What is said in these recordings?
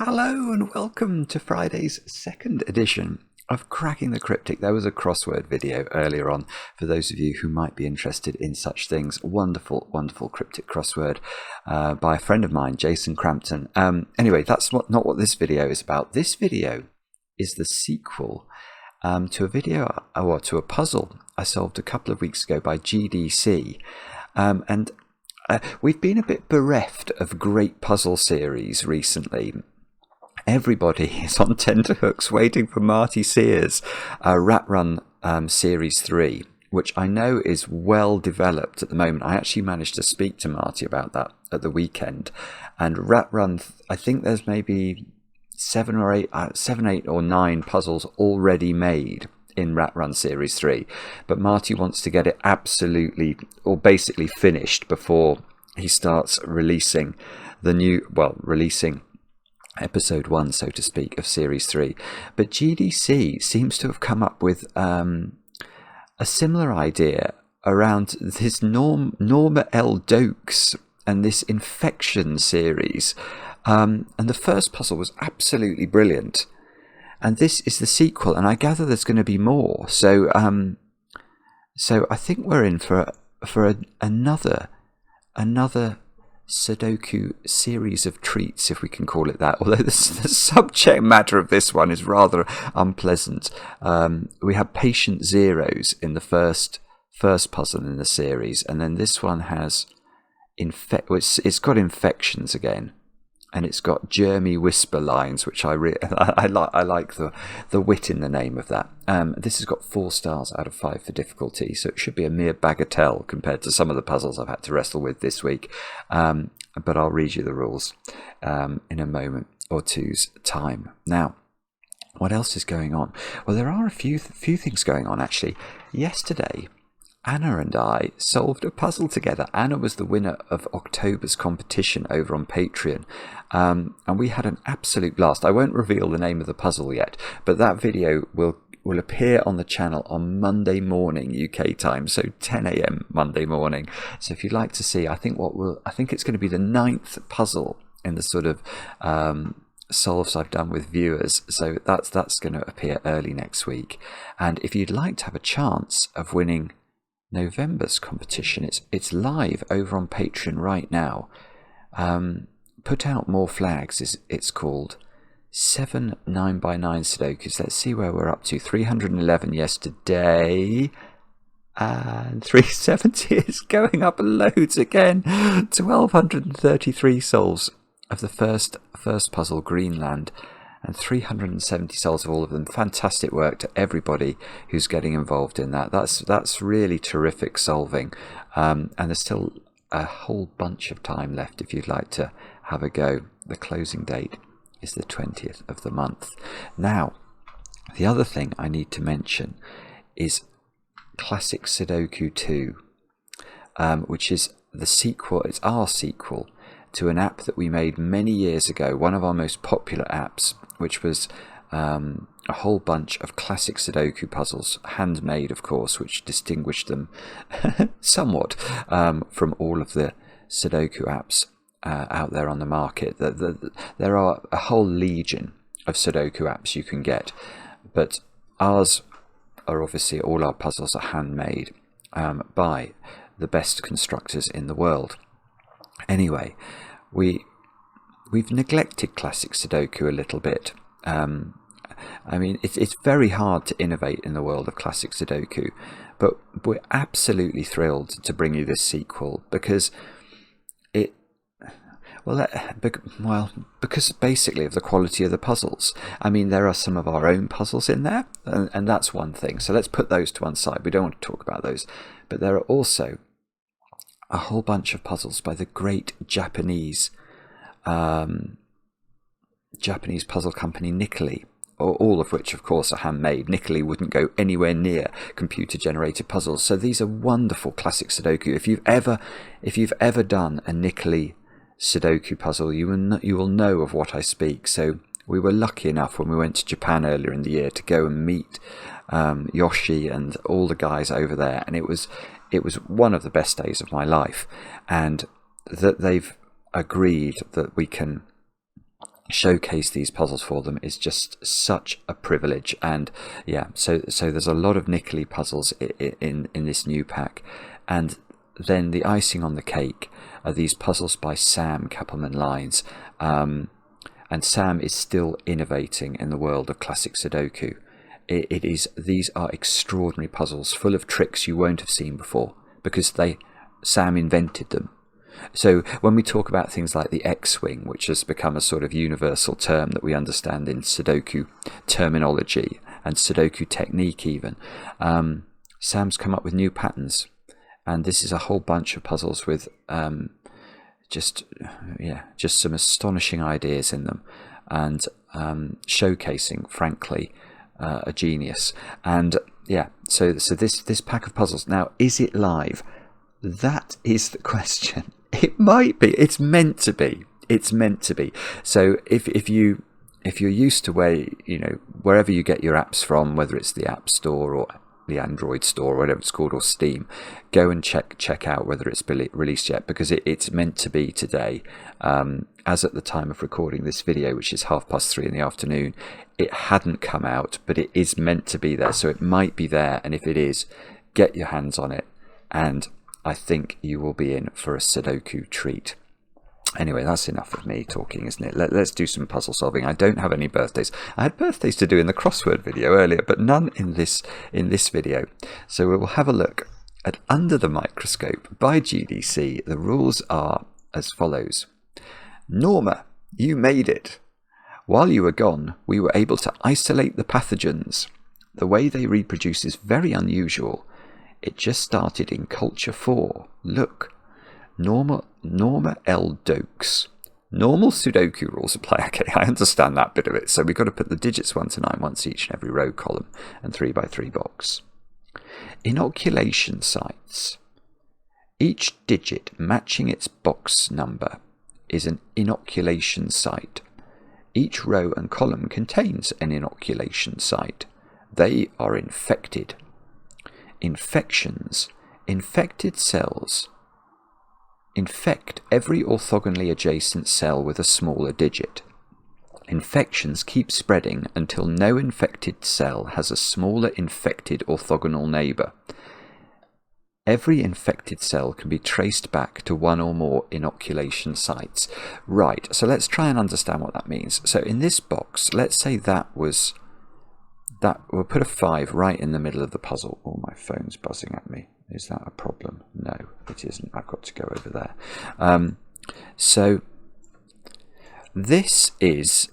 Hello and welcome to Friday's second edition of Cracking the Cryptic. There was a crossword video earlier on for those of you who might be interested in such things. Wonderful, wonderful cryptic crossword by a friend of mine, Jason Crampton. Anyway, that's not what this video is about. This video is the sequel to a puzzle I solved a couple of weeks ago by GDC. We've been a bit bereft of great puzzle series recently. Everybody is on tenterhooks waiting for Marty Sears' Rat Run Series 3, which I know is well developed at the moment. I actually managed to speak to Marty about that at the weekend. And Rat Run, I think there's maybe 7, 8 or 9 puzzles already made in Rat Run Series 3. But Marty wants to get it absolutely, or basically finished before he starts releasing releasing episode 1, so to speak, of series 3. But GDC seems to have come up with a similar idea around this Norma L. Dokes and this infection series. And the first puzzle was absolutely brilliant. And this is the sequel, and I gather there's going to be more. So I think we're in for another Sudoku series of treats, if we can call it that, although the subject matter of this one is rather unpleasant. We have patient zeros in the first puzzle in the series, and then this one has it's got infections again, and it's got germy whisper lines, which I like the wit in the name of that. This has got 4 stars out of 5 for difficulty, so it should be a mere bagatelle compared to some of the puzzles I've had to wrestle with this week. But I'll read you the rules in a moment or two's time. Now, what else is going on? Well, there are a few things going on, actually. Yesterday, Anna and I solved a puzzle together. Anna was the winner of October's competition over on Patreon, and we had an absolute blast. I won't reveal the name of the puzzle yet, but that video will appear on the channel on Monday morning UK time, so 10 a.m. Monday morning. So if you'd like to see, I think it's going to be the 9th puzzle in the sort of solves I've done with viewers. So that's going to appear early next week. And if you'd like to have a chance of winning November's competition, it's live over on Patreon right now. Put Out More Flags it's called. 7 9x9 Sudokus. Let's see where we're up to. 311 yesterday, and 370 is going up loads again. 1233 solves of the first puzzle, Greenland, and 370 solves of all of them. Fantastic work to everybody who's getting involved in that. That's really terrific solving, and there's still a whole bunch of time left if you'd like to have a go. The closing date is the 20th of the month. Now, the other thing I need to mention is Classic Sudoku 2, which is the sequel. It's our sequel to an app that we made many years ago, one of our most popular apps, which was a whole bunch of classic Sudoku puzzles, handmade, of course, which distinguished them somewhat from all of the Sudoku apps out there on the market. There are a whole legion of Sudoku apps you can get, but ours are obviously, all our puzzles are handmade by the best constructors in the world. Anyway, we've neglected classic Sudoku a little bit. I mean, it's very hard to innovate in the world of classic Sudoku, but we're absolutely thrilled to bring you this sequel because because basically of the quality of the puzzles. I mean, there are some of our own puzzles in there, and that's one thing. So let's put those to one side. We don't want to talk about those. But there are also a whole bunch of puzzles by the great Japanese puzzle company Nicoli, all of which, of course, are handmade. Nicoli wouldn't go anywhere near computer-generated puzzles. So these are wonderful classic Sudoku. If you've ever done a Nicoli Sudoku puzzle, you will know of what I speak. So we were lucky enough when we went to Japan earlier in the year to go and meet Yoshi and all the guys over there, and it was one of the best days of my life. And that they've agreed that we can showcase these puzzles for them is just such a privilege. And yeah, so there's a lot of nickely puzzles in this new pack. And then the icing on the cake are these puzzles by Sam Kappelman-Lynes. And Sam is still innovating in the world of classic Sudoku. These are extraordinary puzzles full of tricks you won't have seen before, because Sam invented them. So when we talk about things like the X-wing, which has become a sort of universal term that we understand in Sudoku terminology and Sudoku technique even, Sam's come up with new patterns. And this is a whole bunch of puzzles with just some astonishing ideas in them, and showcasing, frankly, a genius. And yeah, so this pack of puzzles now, is it live? That is the question. It might be. It's meant to be. It's meant to be. So if you're used to wherever you get your apps from, whether it's the App Store or the Android store or whatever it's called, or Steam, go and check out whether it's released yet, because it's meant to be today. As at the time of recording this video, which is 3:30 in the afternoon, it hadn't come out, but it is meant to be there, so it might be there. And if it is, get your hands on it, and I think you will be in for a Sudoku treat. Anyway, that's enough of me talking, isn't it? Let's do some puzzle solving. I don't have any birthdays. I had birthdays to do in the crossword video earlier, but none in this video. So we will have a look at Under the Microscope by GDC. The rules are as follows. Norma, you made it. While you were gone, we were able to isolate the pathogens. The way they reproduce is very unusual. It just started in Culture 4. Look. Norma L. Dokes. Normal Sudoku rules apply. Okay, I understand that bit of it. So we've got to put the digits 1 to 9 once each in every row, column, and 3 by 3 box. Inoculation sites. Each digit matching its box number is an inoculation site. Each row and column contains an inoculation site. They are infected. Infections. Infected cells infect every orthogonally adjacent cell with a smaller digit. Infections keep spreading until no infected cell has a smaller infected orthogonal neighbour. Every infected cell can be traced back to one or more inoculation sites. Right, so let's try and understand what that means. So in this box, let's say we'll put a 5 right in the middle of the puzzle. Oh, my phone's buzzing at me. Is that a problem? No, it isn't. I've got to go over there. So this is...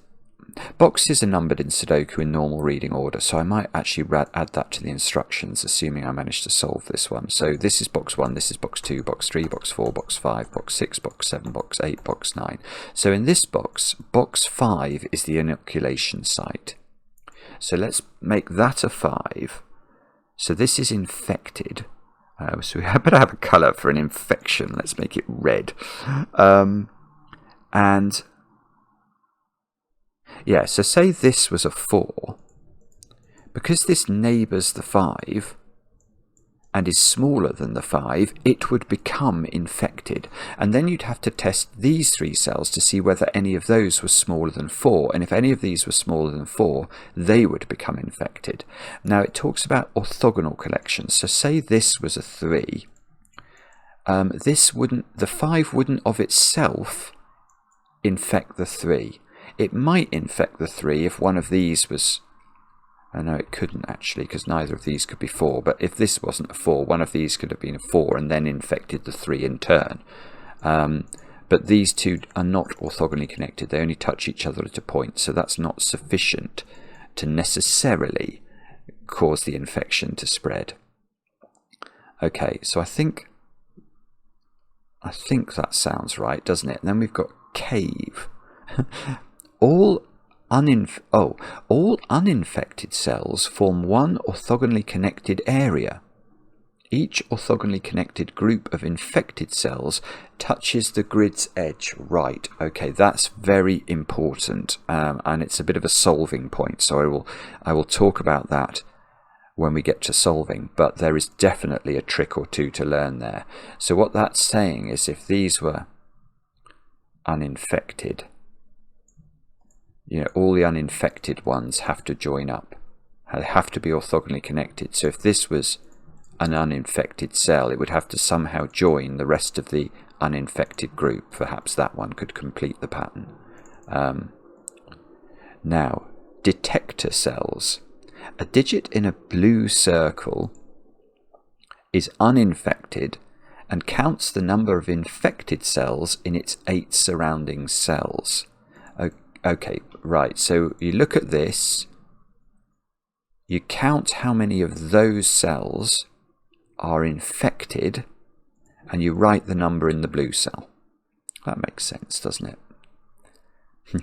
Boxes are numbered in Sudoku in normal reading order, so I might actually add that to the instructions, assuming I manage to solve this one. So this is box 1, this is box 2, box 3, box 4, box 5, box 6, box 7, box 8, box 9. So in this box, box 5 is the inoculation site. So let's make that a 5. So this is infected. So we better have a colour for an infection. Let's make it red. And yeah, so say this was a 4. Because this neighbours the 5 and is smaller than the 5, it would become infected. And then you'd have to test these 3 cells to see whether any of those were smaller than 4. And if any of these were smaller than 4, they would become infected. Now it talks about orthogonal collections. So say this was a 3. The 5 wouldn't of itself infect the 3. It might infect the 3 if one of these was... I know it couldn't actually, because neither of these could be 4. But if this wasn't a 4, one of these could have been a 4 and then infected the 3 in turn. But these two are not orthogonally connected. They only touch each other at a point. So that's not sufficient to necessarily cause the infection to spread. Okay, so I think that sounds right, doesn't it? And then we've got cave. All uninfected cells form one orthogonally connected area. Each orthogonally connected group of infected cells touches the grid's edge. Right, okay, that's very important, and it's a bit of a solving point, so I will talk about that when we get to solving, but there is definitely a trick or two to learn there. So what that's saying is if these were uninfected, all the uninfected ones have to join up. They have to be orthogonally connected. So if this was an uninfected cell, it would have to somehow join the rest of the uninfected group. Perhaps that one could complete the pattern. Now, detector cells. A digit in a blue circle is uninfected and counts the number of infected cells in its 8 surrounding cells. Okay, right, so you look at this, you count how many of those cells are infected, and you write the number in the blue cell. That makes sense, doesn't it?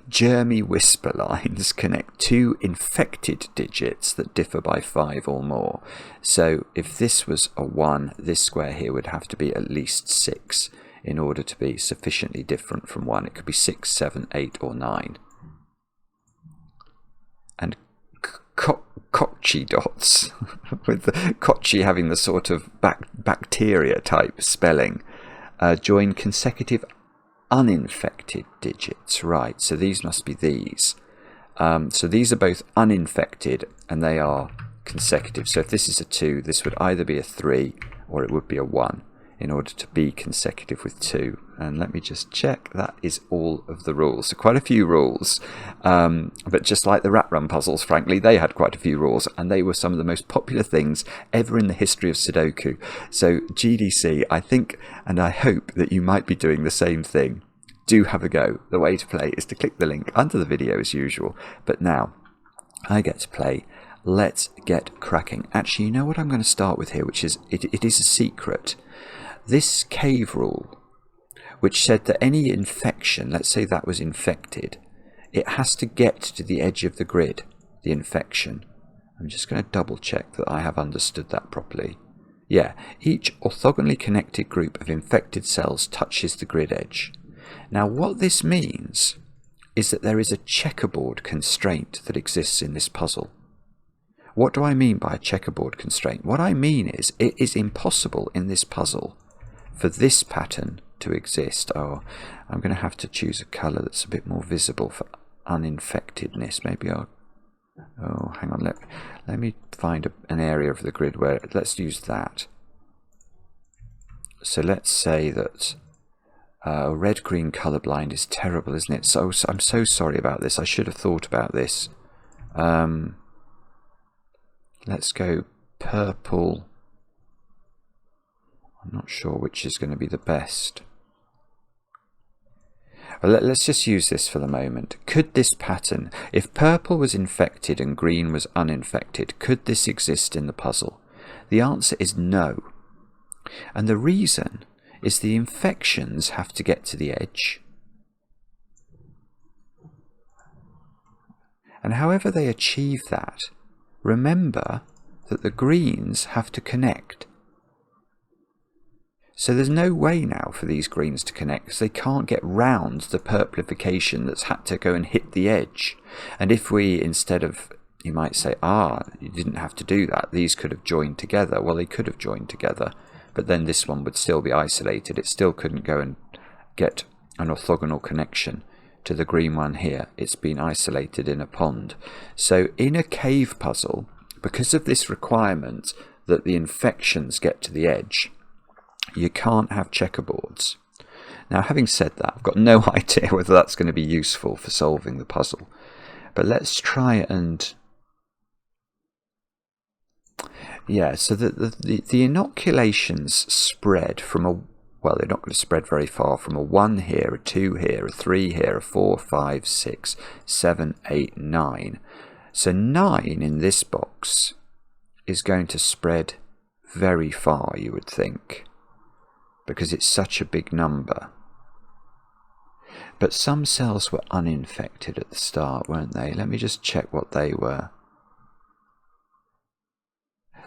Germy whisper lines connect 2 infected digits that differ by 5 or more. So if this was a 1, this square here would have to be at least 6 in order to be sufficiently different from 1. It could be 6, 7, 8 or 9. And Kochi dots, with the Kochi having the sort of bacteria type spelling, join consecutive uninfected digits. Right, so these must be these. So these are both uninfected and they are consecutive. So if this is a 2, this would either be a 3 or it would be a 1 in order to be consecutive with 2. And let me just check, that is all of the rules. So quite a few rules, but just like the rat run puzzles, frankly, they had quite a few rules, and they were some of the most popular things ever in the history of Sudoku. So GDC, I think and I hope that you might be doing the same thing. Do have a go. The way to play is to click the link under the video as usual. But now I get to play. Let's get cracking. Actually, you know what I'm going to start with here, which is, it is a secret. This cave rule, which said that any infection, let's say that was infected, it has to get to the edge of the grid, the infection. I'm just going to double check that I have understood that properly. Yeah, each orthogonally connected group of infected cells touches the grid edge. Now what this means is that there is a checkerboard constraint that exists in this puzzle. What do I mean by a checkerboard constraint? What I mean is it is impossible in this puzzle for this pattern to exist. Oh, I'm going to have to choose a colour that's a bit more visible for uninfectedness. Maybe I'll... Oh, hang on. Let me find an area of the grid where... Let's use that. So let's say that... red-green colourblind is terrible, isn't it? So I'm so sorry about this. I should have thought about this. Let's go purple... I'm not sure which is going to be the best. Well, let's just use this for the moment. Could this pattern, if purple was infected and green was uninfected, could this exist in the puzzle? The answer is no. And the reason is the infections have to get to the edge. And however they achieve that, remember that the greens have to connect. So there's no way now for these greens to connect because they can't get round the purplification that's had to go and hit the edge. And if we, instead of, you might say, you didn't have to do that, these could have joined together. Well, they could have joined together, but then this one would still be isolated. It still couldn't go and get an orthogonal connection to the green one here. It's been isolated in a pond. So in a cave puzzle, because of this requirement that the infections get to the edge, you can't have checkerboards. Now, having said that, I've got no idea whether that's going to be useful for solving the puzzle. But let's try and... Yeah, so the inoculations spread from a... Well, they're not going to spread very far. From a 1 here, a 2 here, a 3 here, a 4, 5, 6, 7, 8, 9. So 9 in this box is going to spread very far, you would think, because it's such a big number. But some cells were uninfected at the start, weren't they? Let me just check what they were.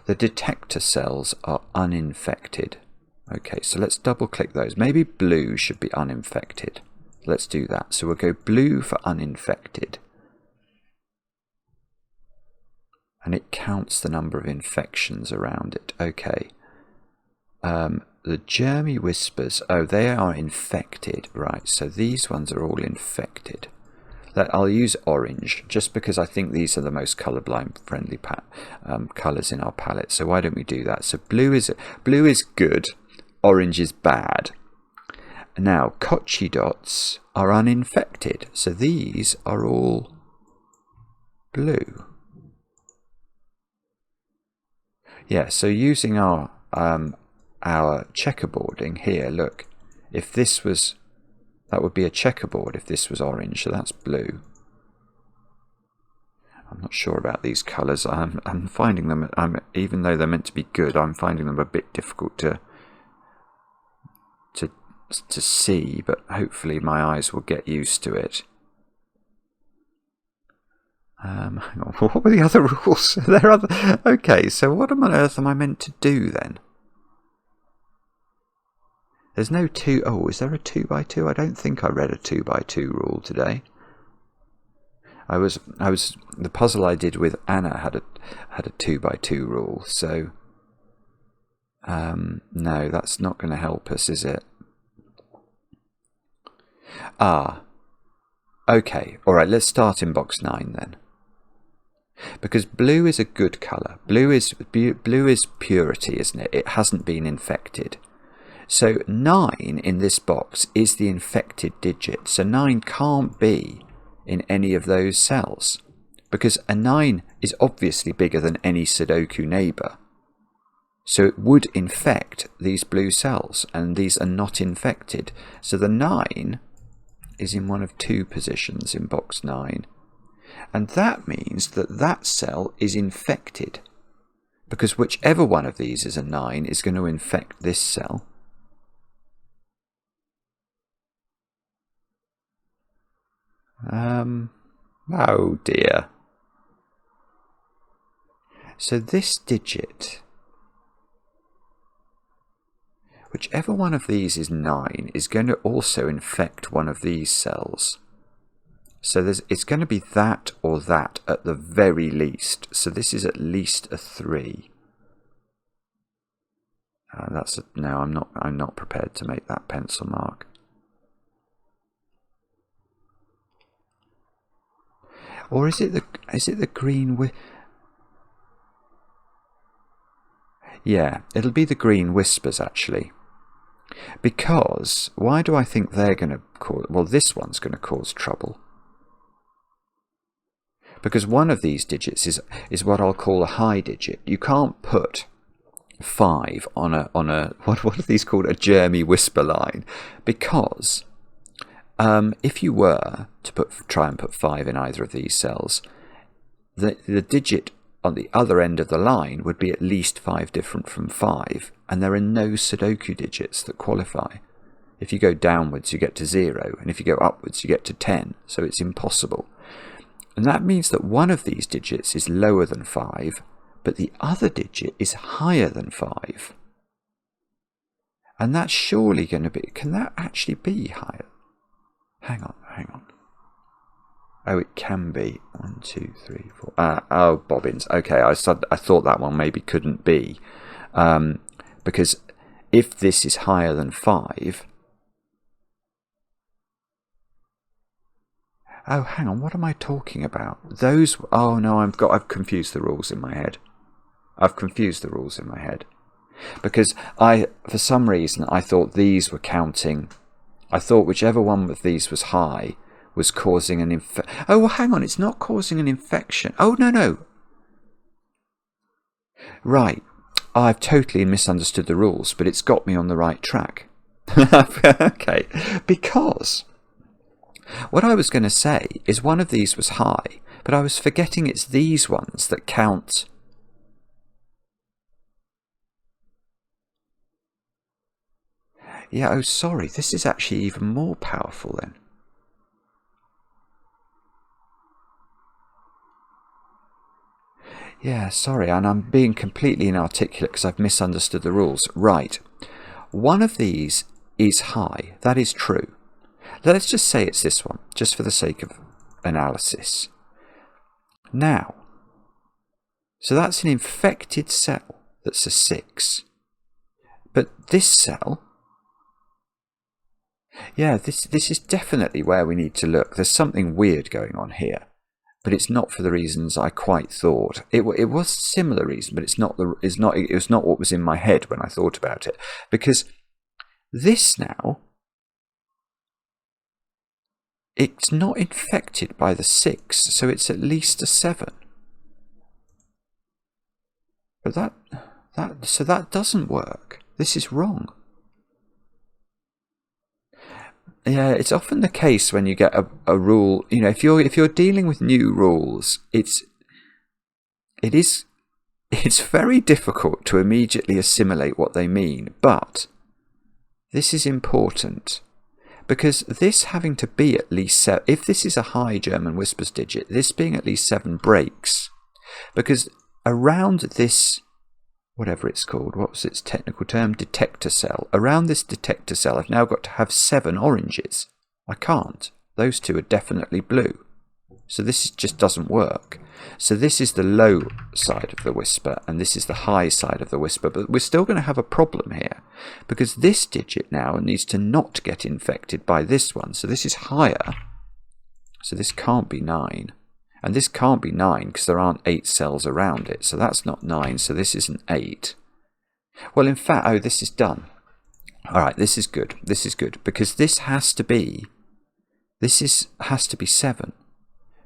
The detector cells are uninfected. Okay, so let's double click those. Maybe blue should be uninfected. Let's do that. So we'll go blue for uninfected. And it counts the number of infections around it. Okay. The germy whispers, oh, they are infected, right, so these ones are all infected. I'll use orange just because I think these are the most colorblind friendly colors in our palette. So why don't we do that? So blue is good, orange is bad. Now Kochi dots are uninfected, so these are all blue. Yeah, so using our checkerboarding here, look, if this was, that would be a checkerboard if this was orange, so that's blue. I'm not sure about these colours. I'm finding them, even though they're meant to be good, I'm finding them a bit difficult to see, but hopefully my eyes will get used to it. Hang on, what were the other rules? Okay, so what on earth am I meant to do then? There's no two. Oh, is there a 2x2? I don't think I read a 2x2 rule today. The puzzle I did with Anna had a 2x2 rule, so no, that's not going to help us, is it? Okay, all right. Let's start in box 9 then, because blue is a good colour. Blue is purity, isn't it? It hasn't been infected. So 9 in this box is the infected digit. So 9 can't be in any of those cells, because a 9 is obviously bigger than any Sudoku neighbour. So it would infect these blue cells, and these are not infected. So the 9 is in one of 2 positions in box 9. And that means that that cell is infected, because whichever one of these is a 9 is going to infect this cell. Oh dear. So this digit, whichever one of these is 9, is going to also infect one of these cells. So it's going to be that or that at the very least. So this is at least a 3. No, I'm not prepared to make that pencil mark. Or is it the green Yeah, it'll be the green whispers actually. Because why do I think they're going to cause? Well, this one's going to cause trouble. Because one of these digits is what I'll call a high digit. You can't put 5 on a what are these called? A germy whisper line, because if you were to try and put 5 in either of these cells, the digit on the other end of the line would be at least 5 different from 5, and there are no Sudoku digits that qualify. If you go downwards, you get to 0, and if you go upwards, you get to 10, so it's impossible. And that means that one of these digits is lower than 5, but the other digit is higher than 5. And that's surely going to be... Can that actually be higher? Hang on. Oh, it can be. 1, 2, 3, 4. Oh, bobbins. Okay, I thought that one maybe couldn't be. Because if this is higher than 5... Oh, hang on. What am I talking about? Those... Oh, no, I've confused the rules in my head. Because for some reason, I thought these were counting... I thought whichever one of these was high was causing an Oh, well, hang on, it's not causing an infection. Oh, no. Right. I've totally misunderstood the rules, but it's got me on the right track. Okay. Because what I was going to say is one of these was high, but I was forgetting it's these ones that count. Yeah, oh, sorry. This is actually even more powerful then. Yeah, sorry, and I'm being completely inarticulate because I've misunderstood the rules. Right. One of these is high. That is true. Let's just say it's this one, just for the sake of analysis. Now, so that's an infected cell that's a 6. But this cell Yeah, this is definitely where we need to look. There's something weird going on here, but it's not for the reasons I quite thought. It was a similar reason, but it was not what was in my head when I thought about it. Because this now, it's not infected by the 6, so it's at least a 7. But that doesn't work. This is wrong. Yeah, it's often the case when you get a rule. You know, if you're dealing with new rules, it's very difficult to immediately assimilate what they mean. But this is important, because this having to be at least 7, if this is a high German whispers digit, this being at least 7 breaks, because around this, whatever it's called, what was its technical term, detector cell, around this detector cell I've now got to have 7 oranges. I can't. Those 2 are definitely blue. So this just doesn't work. So this is the low side of the whisper, and this is the high side of the whisper, but we're still going to have a problem here, because this digit now needs to not get infected by this one. So this is higher, so this can't be 9. And this can't be 9 because there aren't 8 cells around it. So that's not 9, so this isn't 8. Well, in fact, oh, this is done. All right, this is good. This is good, because this has to be 7.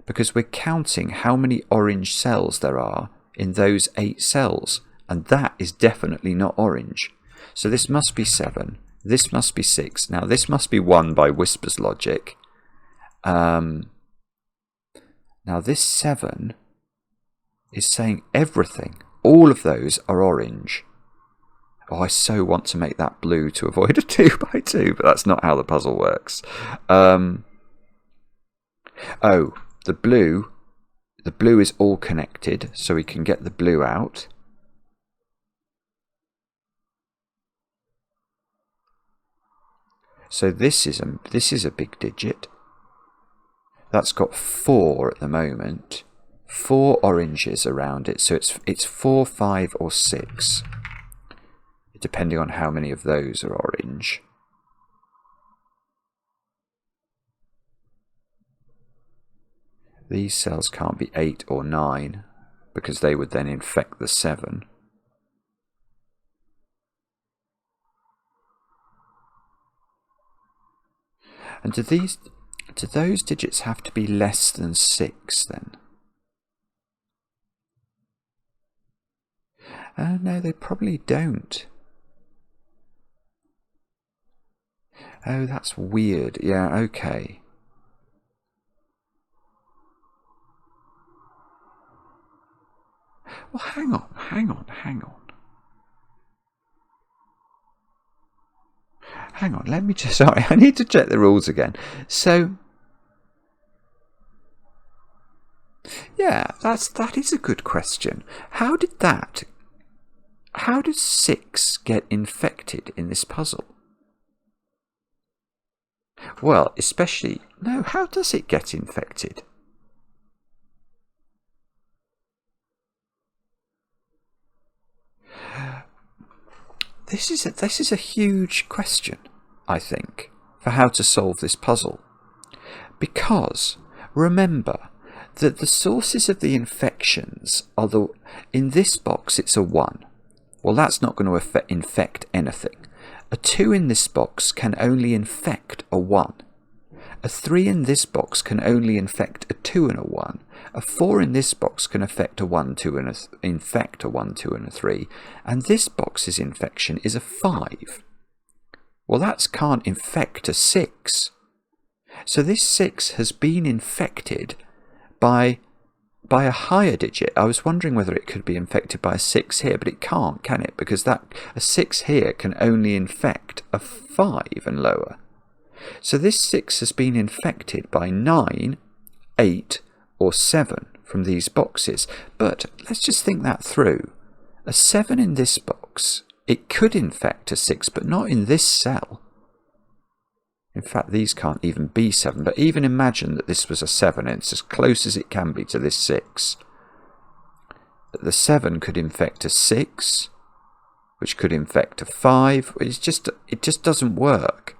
Because we're counting how many orange cells there are in those 8 cells. And that is definitely not orange. So this must be 7. This must be 6. Now, this must be 1 by Whisper's logic. Now this 7 is saying everything. All of those are orange. Oh, I so want to make that blue to avoid a 2 by 2, but that's not how the puzzle works. Oh, the blue is all connected, so we can get the blue out. So this is a big digit. That's got 4 at the moment. 4 oranges around it, so it's 4, 5, or 6, depending on how many of those are orange. These cells can't be 8 or 9, because they would then infect the 7. And do those digits have to be less than 6 then? No, they probably don't. Oh, that's weird. Yeah, okay. Well, hang on. Hang on, let me just... Sorry, I need to check the rules again. So... Yeah, that is a good question. How did 6 get infected in this puzzle? Well, especially... No, how does it get infected? This is a huge question, I think, for how to solve this puzzle. Because, remember, that the sources of the infections are in this box it's a 1. Well, that's not going to infect anything. A 2 in this box can only infect a 1. A 3 in this box can only infect a 2 and a 1. A 4 in this box can infect a 1, 2, and infect a 1, 2, and a 3. And this box's infection is a 5. Well, that can't infect a 6. So this 6 has been infected by a higher digit. I was wondering whether it could be infected by a 6 here, but it can't, can it? Because a 6 here can only infect a 5 and lower. So this 6 has been infected by 9, 8, or 7 from these boxes. But let's just think that through. A 7 in this box, it could infect a 6, but not in this cell. In fact, these can't even be 7, but even imagine that this was a 7, and it's as close as it can be to this 6. The 7 could infect a 6, which could infect a 5. It just doesn't work.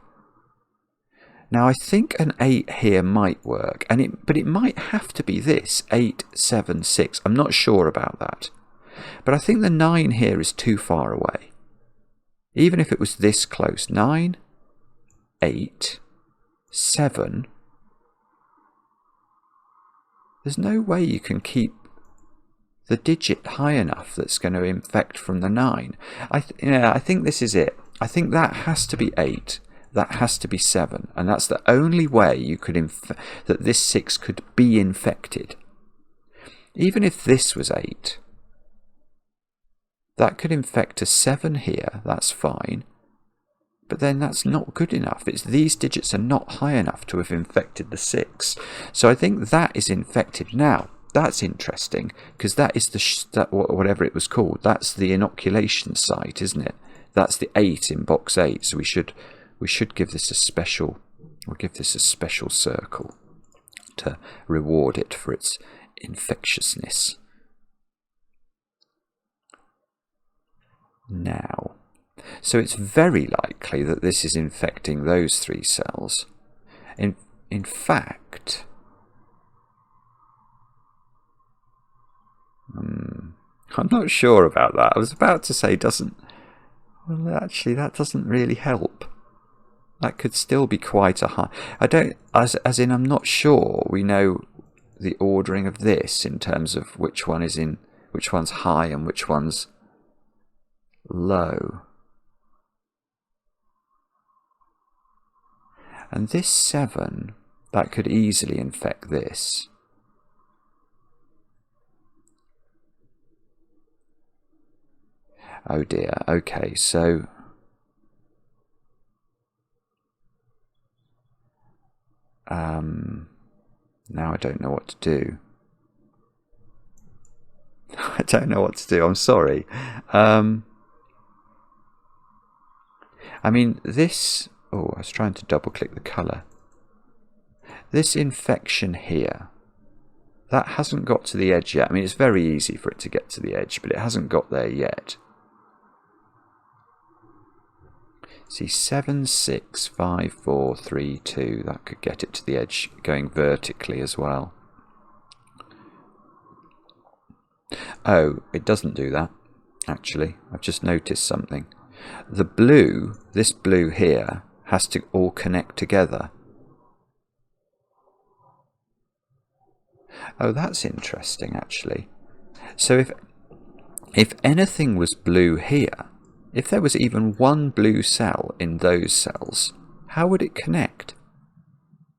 Now I think an 8 here might work, but it might have to be this 8, 7, 6. I'm not sure about that, but I think the 9 here is too far away. Even if it was this close, 9, 8, 7. There's no way you can keep the digit high enough that's going to infect from the 9. I think this is it. I think that has to be 8. That has to be 7, and that's the only way you could that this 6 could be infected. Even if this was 8, that could infect a 7 here, that's fine, but then that's not good enough. These digits are not high enough to have infected the 6. So I think that is infected. Now, that's interesting, because that is whatever it was called, that's the inoculation site, isn't it? That's the 8 in box 8, so we should give this a special, we'll give this a special circle to reward it for its infectiousness. Now, so it's very likely that this is infecting those 3 cells. In fact, I'm not sure about that. I was about to say well, actually that doesn't really help. That could still be quite a high. I'm not sure we know the ordering of this in terms of which one's high and which one's low. And this 7, that could easily infect this. Oh dear, okay, so now I don't know what to do. I don't know what to do, I'm sorry. I mean, this... Oh, I was trying to double click the colour. This infection here, that hasn't got to the edge yet. I mean, it's very easy for it to get to the edge, but it hasn't got there yet. See, 7, 6, 5, 4, 3, 2. That could get it to the edge going vertically as well. Oh, it doesn't do that, actually. I've just noticed something. The blue, this blue here, has to all connect together. Oh, that's interesting, actually. So if anything was blue here, if there was even one blue cell in those cells, how would it connect?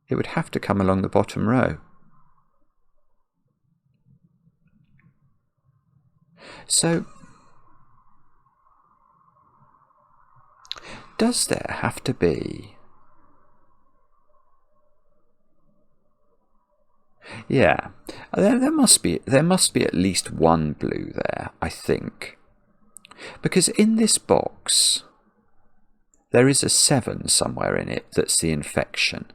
It would have to come along the bottom row. So, does there have to be... Yeah, there must be at least one blue there, I think. Because in this box, there is a 7 somewhere in it that's the infection.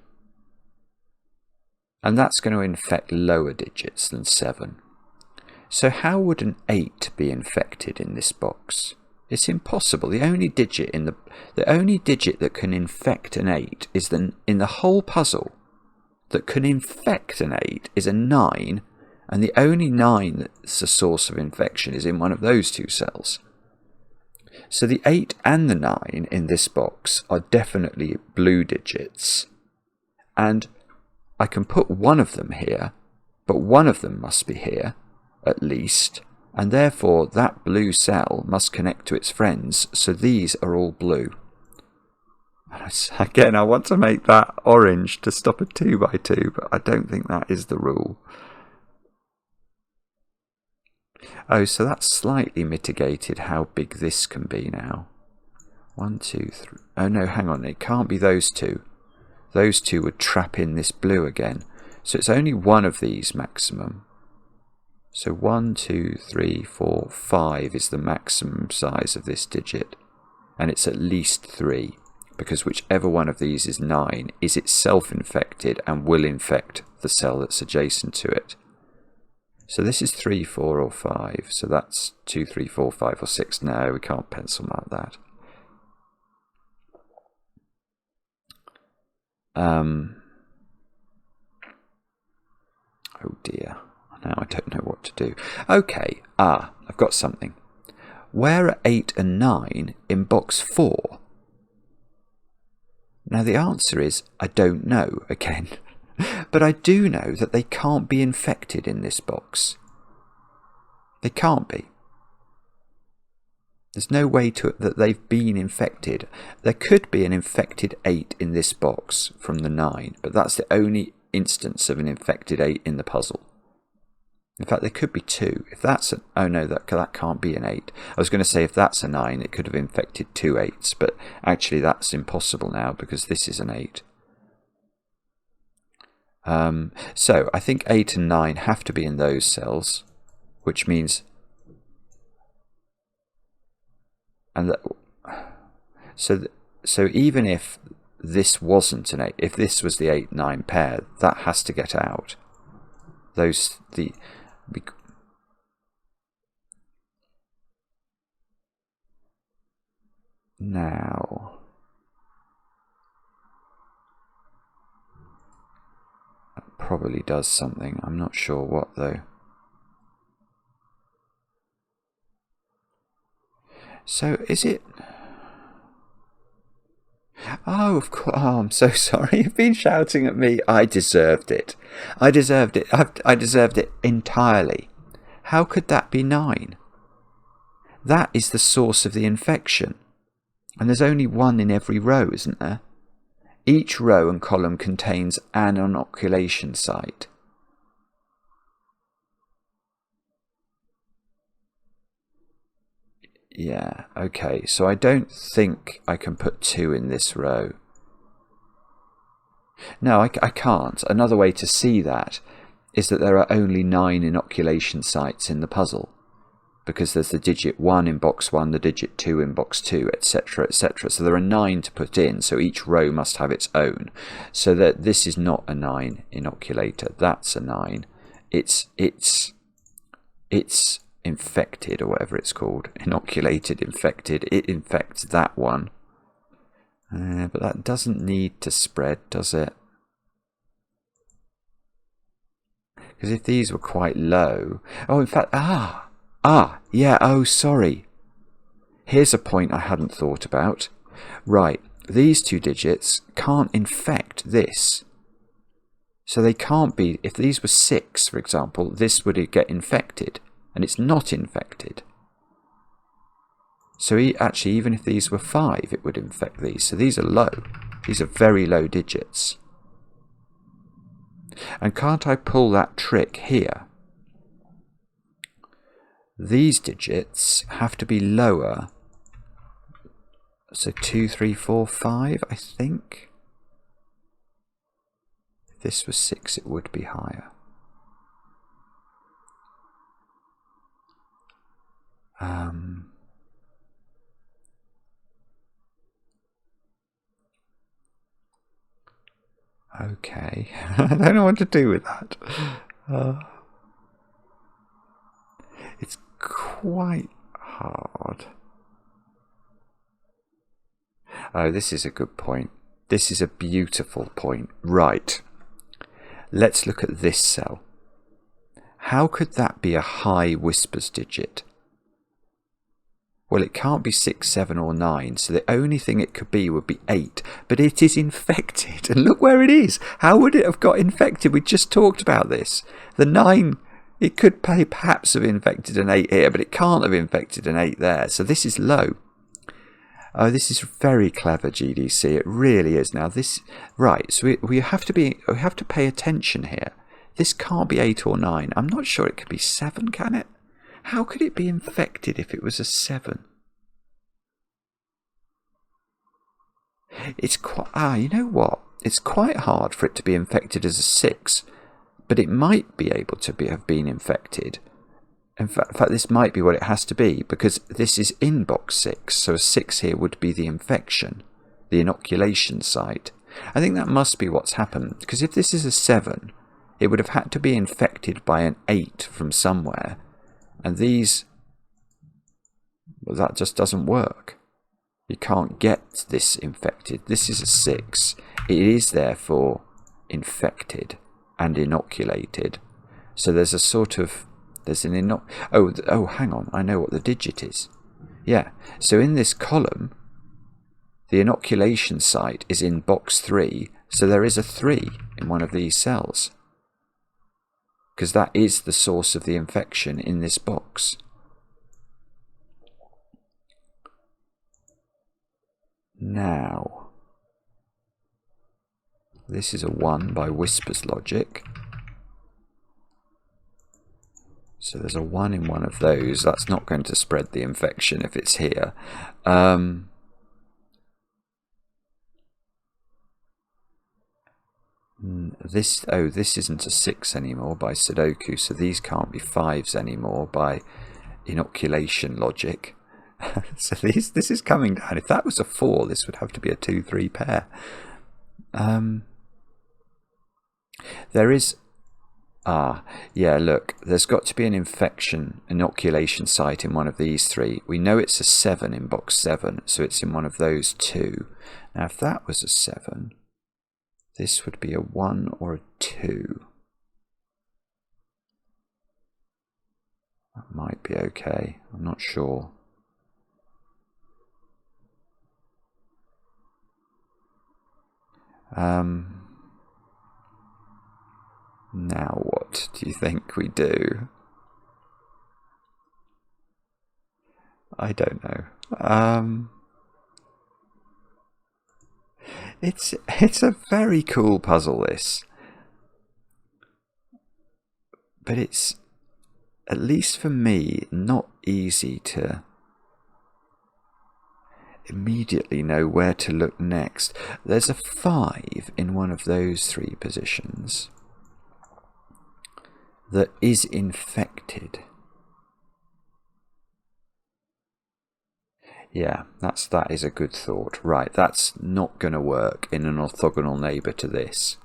And that's going to infect lower digits than 7. So how would an 8 be infected in this box? It's impossible. The only digit that can infect an 8 is in the whole puzzle that can infect an 8 is a 9, and the only 9 that's a source of infection is in one of those 2 cells. So the 8 and the 9 in this box are definitely blue digits, and I can put one of them here, but one of them must be here, at least, and therefore that blue cell must connect to its friends, so these are all blue. Again, I want to make that orange to stop a 2 by 2, but I don't think that is the rule. Oh, so that's slightly mitigated how big this can be now. 1, 2, 3. Oh no, hang on, it can't be those 2. Those 2 would trap in this blue again. So it's only one of these maximum. So 1, 2, 3, 4, 5 is the maximum size of this digit. And it's at least 3. Because whichever one of these is 9 is itself infected and will infect the cell that's adjacent to it. So this is 3, 4 or 5. So that's 2, 3, 4, 5 or 6. No, we can't pencil mark that. Oh dear. Now I don't know what to do. Okay. I've got something. Where are 8 and 9 in box 4? Now the answer is I don't know again. But I do know that they can't be infected in this box. They can't be. There's no way that they've been infected. There could be an infected 8 in this box from the 9, but that's the only instance of an infected 8 in the puzzle. In fact, there could be 2. If that's an... Oh no, that can't be an 8. I was going to say if that's a 9, it could have infected 2 8s, but actually that's impossible now because this is an 8. So I think 8 and 9 have to be in those cells, which means... And so even if this wasn't an 8, if this was the 8-9 pair, that has to get out. Now, that probably does something. I'm not sure what though. So is it... Oh, of course. Oh, I'm so sorry. You've been shouting at me. I deserved it. I deserved it. I deserved it entirely. How could that be 9? That is the source of the infection. And there's only one in every row, isn't there? Each row and column contains an inoculation site. Yeah, okay, so I don't think I can put 2 in this row. No, I can't. Another way to see that is that there are only 9 inoculation sites in the puzzle, because there's the digit 1 in box 1, the digit 2 in box 2, etc, etc. So there are 9 to put in, so each row must have its own. So that this is not a 9 inoculator, that's a 9. It's infected, or whatever it's called. Inoculated, infected. It infects that one. But that doesn't need to spread, does it? Because if these were quite low... Oh, in fact... yeah, oh, sorry. Here's a point I hadn't thought about. Right, these 2 digits can't infect this. So they can't be... If these were 6, for example, this would get infected. And it's not infected. So actually, even if these were 5, it would infect these. So these are low. These are very low digits. And can't I pull that trick here? These digits have to be lower. So 2, 3, 4, 5, I think. If this was 6, it would be higher. Okay, I don't know what to do with that. It's quite hard. Oh, this is a good point. This is a beautiful point. Right. Let's look at this cell. How could that be a high whispers digit? Well, it can't be 6, 7 or 9, so the only thing it could be would be 8. But it is infected, and look where it is. How would it have got infected? We just talked about this. The 9, it could perhaps have infected an 8 here, but it can't have infected an 8 there. So this is low. Oh, this is very clever, GDC. It really is. Now this, right? So we have to pay attention here. This can't be 8 or 9. I'm not sure it could be 7, can it? How could it be infected if it was a 7? It's quite... you know what? It's quite hard for it to be infected as a 6, but it might be able to have been infected. In fact, this might be what it has to be, because this is in box 6, so a 6 here would be the infection, the inoculation site. I think that must be what's happened, because if this is a 7, it would have had to be infected by an 8 from somewhere. And these, well, that just doesn't work. You can't get this infected. This is a 6. It is therefore infected and inoculated. So there's a sort of, there's an oh, hang on, I know what the digit is. Yeah, so in this column, the inoculation site is in box 3, so there is a 3 in one of these cells. Because that is the source of the infection in this box. Now, this is a 1 by Whisper's logic. So there's a 1 in one of those. That's not going to spread the infection if it's here. This isn't a 6 anymore by Sudoku, so these can't be 5s anymore by inoculation logic. So this is coming down. If that was a 4, this would have to be a 2-3 pair. There is... yeah, look, there's got to be an inoculation site in one of these 3. We know it's a 7 in box 7, so it's in one of those 2. Now, if that was a 7, this would be a 1 or a 2. That might be okay. I'm not sure. Now what do you think we do? I don't know. It's a very cool puzzle, this. But it's, at least for me, not easy to immediately know where to look next. There's a 5 in one of those 3 positions that is infected. Yeah, that is a good thought. Right, that's not going to work in an orthogonal neighbour to this,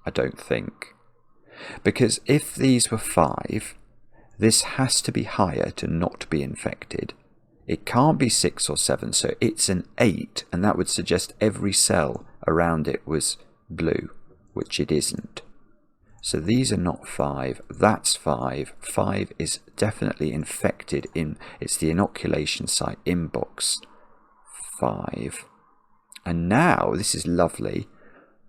I don't think. Because if these were 5, this has to be higher to not be infected. It can't be 6 or 7, so it's an 8, and that would suggest every cell around it was blue, which it isn't. So these are not 5, that's 5. 5 is definitely infected in, it's the inoculation site in box 5. And now, this is lovely,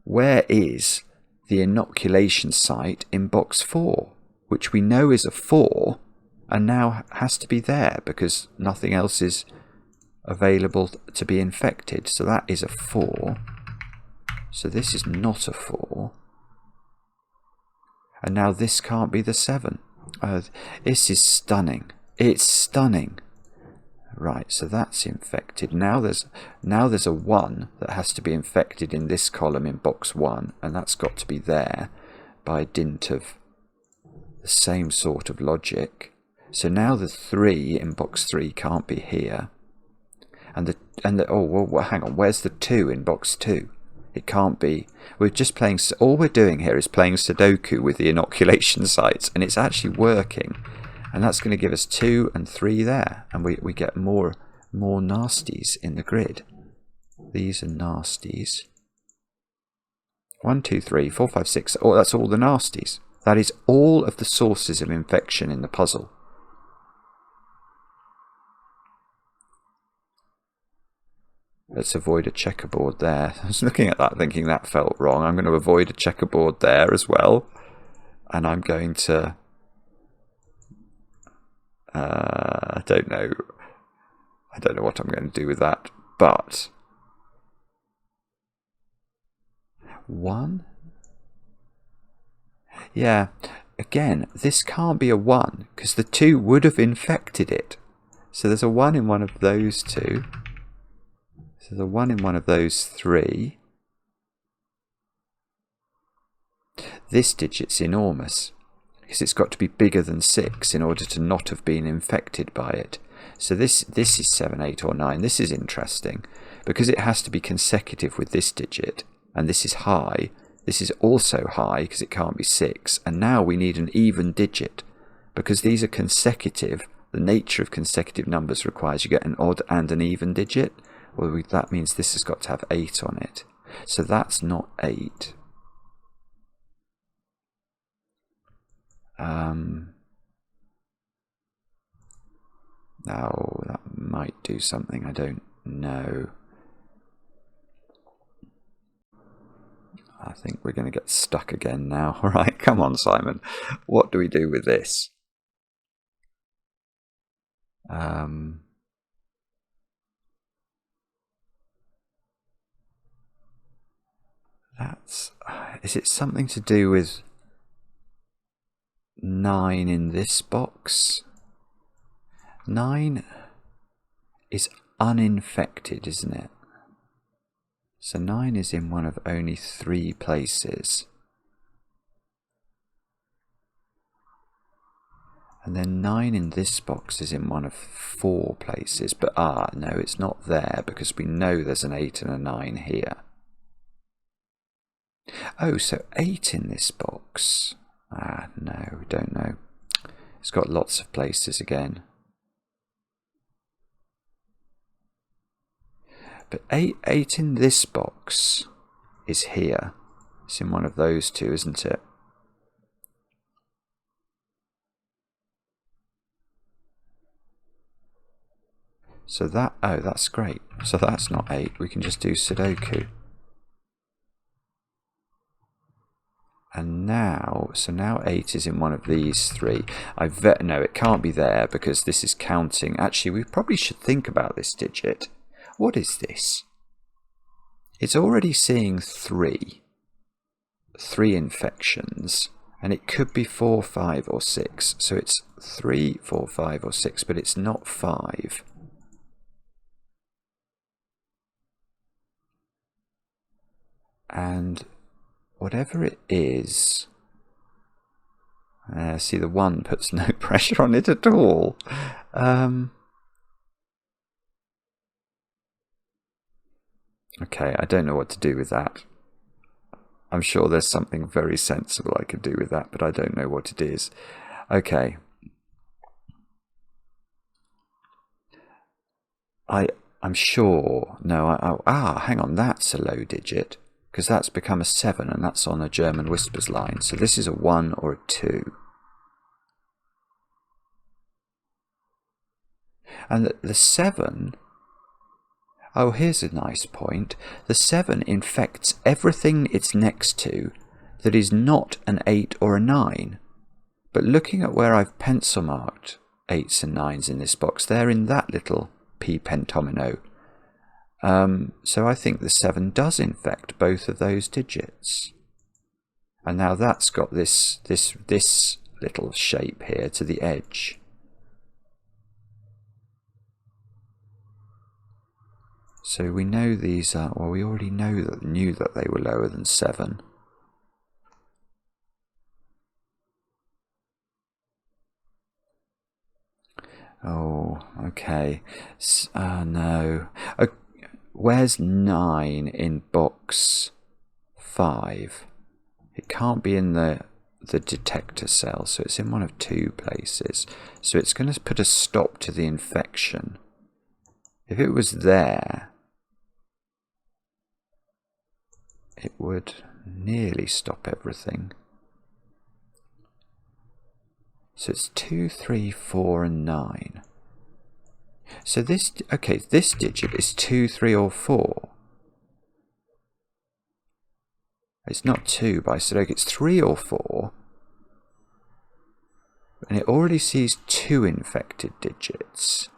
where is the inoculation site in box 4? Which we know is a 4, and now has to be there because nothing else is available to be infected. So that is a 4. So this is not a 4. And now this can't be the 7. This is stunning. It's stunning. Right, so that's infected. Now there's a 1 that has to be infected in this column in box 1, and that's got to be there by dint of the same sort of logic. So now the 3 in box 3 can't be here. And the oh well, hang on, where's the 2 in box 2? It can't be. We're just playing, all we're doing here is playing Sudoku with the inoculation sites, and it's actually working. And that's going to give us 2 and 3 there, and we get more nasties in the grid. These are nasties. 1, 2, 3, 4, 5, 6. Oh, that's all the nasties. That is all of the sources of infection in the puzzle. Let's avoid a checkerboard there. I was looking at that thinking that felt wrong. I'm going to avoid a checkerboard there as well. And I'm going to... I don't know what I'm going to do with that. But... 1? Yeah, again, this can't be a 1 because the 2 would have infected it. So there's a 1 in one of those 2. So the 1 in one of those 3. This digit's enormous because it's got to be bigger than 6 in order to not have been infected by it. So this is 7, 8 or 9. This is interesting because it has to be consecutive with this digit, and this is high. This is also high because it can't be 6. And now we need an even digit because these are consecutive. The nature of consecutive numbers requires you get an odd and an even digit. Well, that means this has got to have 8 on it. So that's not 8. Oh, that might do something. I don't know. I think we're going to get stuck again now. All right, come on, Simon. What do we do with this? Is it something to do with 9 in this box? 9 is uninfected, isn't it? So 9 is in one of only 3 places. And then 9 in this box is in one of 4 places. But no, it's not there because we know there's an 8 and a 9 here. Oh, so 8 in this box. No, we don't know. It's got lots of places again. But 8 in this box is here. It's in one of those 2, isn't it? So that's great. So that's not 8. We can just do Sudoku. And now 8 is in one of these 3. No, it can't be there because this is counting. Actually, we probably should think about this digit. What is this? It's already seeing 3 infections, and it could be 4, 5, or 6. So it's 3, 4, 5, or 6, but it's not 5. And whatever it is, see, the 1 puts no pressure on it at all. Okay, I don't know what to do with that. I'm sure there's something very sensible I could do with that, but I don't know what it is. Okay. I'm sure. No, hang on, that's a low digit. Because that's become a 7, and that's on a German whispers line. So this is a 1 or a 2. And the 7... Oh, here's a nice point. The 7 infects everything it's next to that is not an 8 or a 9. But looking at where I've pencil marked 8s and 9s in this box, they're in that little P pentomino. So I think the 7 does infect both of those digits. And now that's got this little shape here to the edge. So we know these are, well, we already knew that they were lower than 7. Oh, okay. No. Where's 9 in box 5? It can't be in the detector cell, so it's in one of 2 places. So it's going to put a stop to the infection. If it was there, it would nearly stop everything. So it's 2, 3, 4, and 9. So this digit is 2, 3, or 4. It's not 2 by Sudoku, it's 3 or 4. And it already sees 2 infected digits.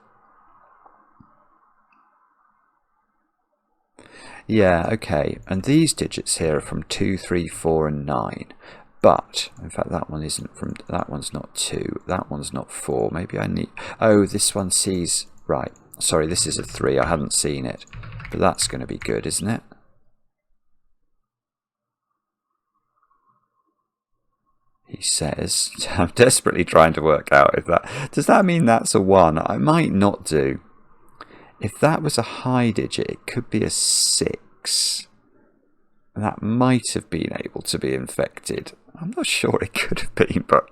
Yeah, okay. And these digits here are from 2, 3, 4, and 9. But, in fact, that one isn't from, that one's not 2, that one's not 4. Maybe I need, oh, this one sees, right. Sorry, this is a 3, I hadn't seen it. But that's going to be good, isn't it? He says, I'm desperately trying to work out if that, does that mean that's a 1? I might not do. If that was a high digit, it could be a 6. That might have been able to be infected. I'm not sure it could have been, but...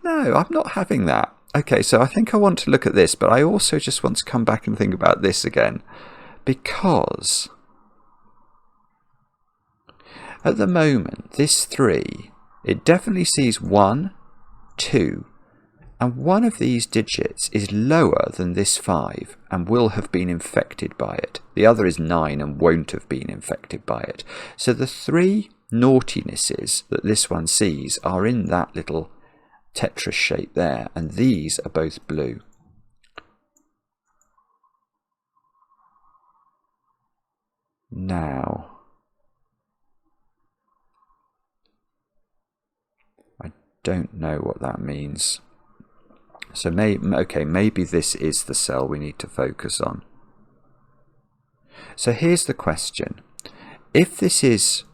No, I'm not having that. Okay, so I think I want to look at this, but I also just want to come back and think about this again. Because at the moment, this 3, it definitely sees 1, 2, and one of these digits is lower than this 5 and will have been infected by it. The other is 9 and won't have been infected by it. So the 3 naughtinesses that this one sees are in that little Tetris shape there, and these are both blue. Now, I don't know what that means. So maybe this is the cell we need to focus on. So here's the question. If this is...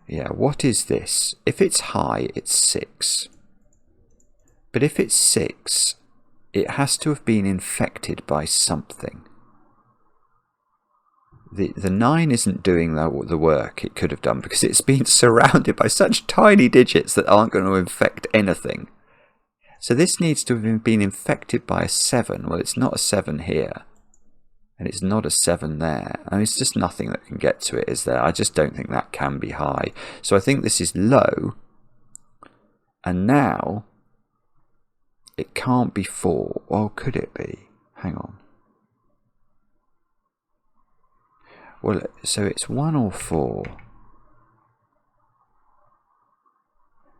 Yeah, what is this? If it's high, it's 6. But if it's 6, it has to have been infected by something. The 9 isn't doing the work it could have done because it's been surrounded by such tiny digits that aren't going to infect anything. So this needs to have been infected by a 7. Well, it's not a 7 here. And it's not a 7 there. I mean, it's just nothing that can get to it, is there? I just don't think that can be high. So I think this is low. And now it can't be 4. Or could it be? Hang on. Well, so it's 1 or 4.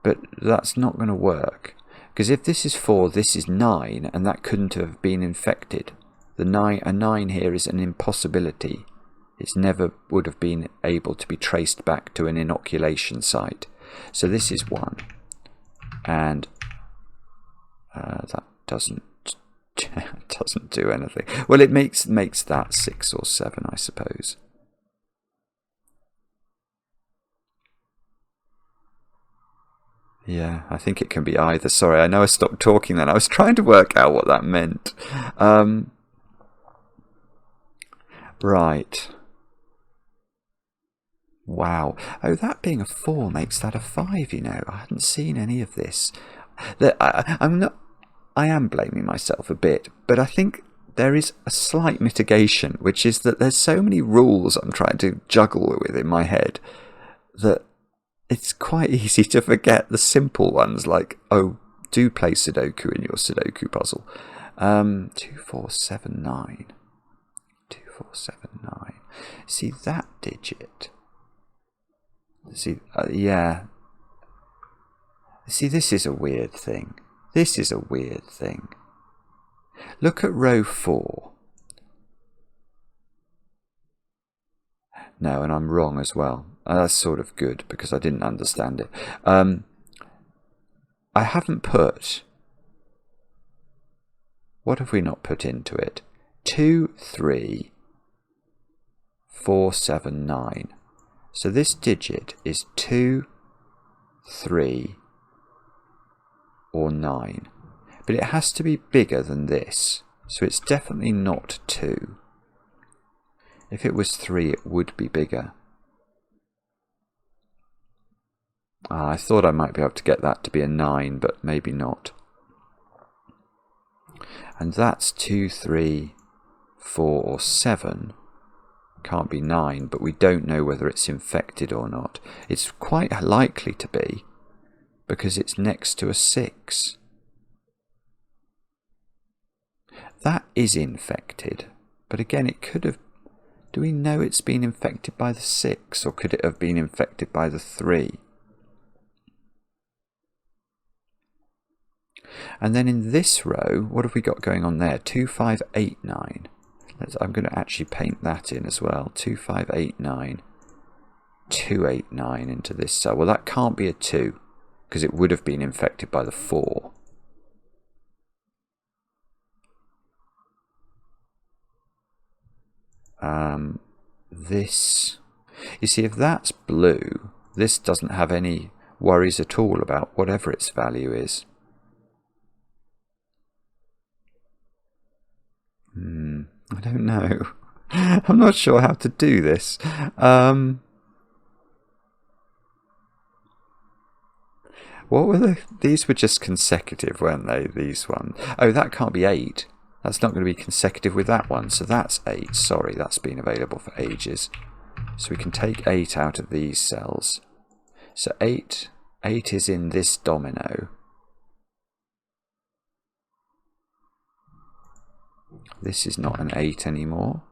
But that's not going to work. Because if this is 4, this is 9, and that couldn't have been infected. A 9 here is an impossibility. It's never would have been able to be traced back to an inoculation site. So this is 1. And that doesn't do anything. Well, it makes that 6 or 7, I suppose. Yeah, I think it can be either. Sorry, I know I stopped talking then. I was trying to work out what that meant. Right. Wow. Oh, that being a 4 makes that a 5, you know. I hadn't seen any of this. I am blaming myself a bit, but I think there is a slight mitigation, which is that there's so many rules I'm trying to juggle with in my head that it's quite easy to forget the simple ones, like, oh, do play Sudoku in your Sudoku puzzle. 2, 4, 7, 9. 2, 4, 7, 9. See that digit? See, yeah. See, this is a weird thing. This is a weird thing. Look at row 4. No, and I'm wrong as well. That's sort of good because I didn't understand it. I haven't put... What have we not put into it? 2, 3, 4, 7, 9. So this digit is 2, 3, or 9. But it has to be bigger than this. So it's definitely not 2. If it was 3, it would be bigger. I thought I might be able to get that to be a 9, but maybe not. And that's 2, 3, 4, or 7. Can't be 9, but we don't know whether it's infected or not. It's quite likely to be, because it's next to a 6. That is infected, but again, it could have... Do we know it's been infected by the 6, or could it have been infected by the 3? And then in this row, what have we got going on there? 2, 5, 8, 9. I'm going to actually paint that in as well. 2, 5, 8, 9. 2, 8, 9 into this cell. Well, that can't be a 2, because it would have been infected by the 4. This... You see, if that's blue, this doesn't have any worries at all about whatever its value is. I don't know. I'm not sure how to do this. What were these were just consecutive, weren't they? These ones. Oh, that can't be 8. That's not going to be consecutive with that one. So that's 8. Sorry, that's been available for ages. So we can take 8 out of these cells. So 8 is in this domino. This is not an 8 anymore.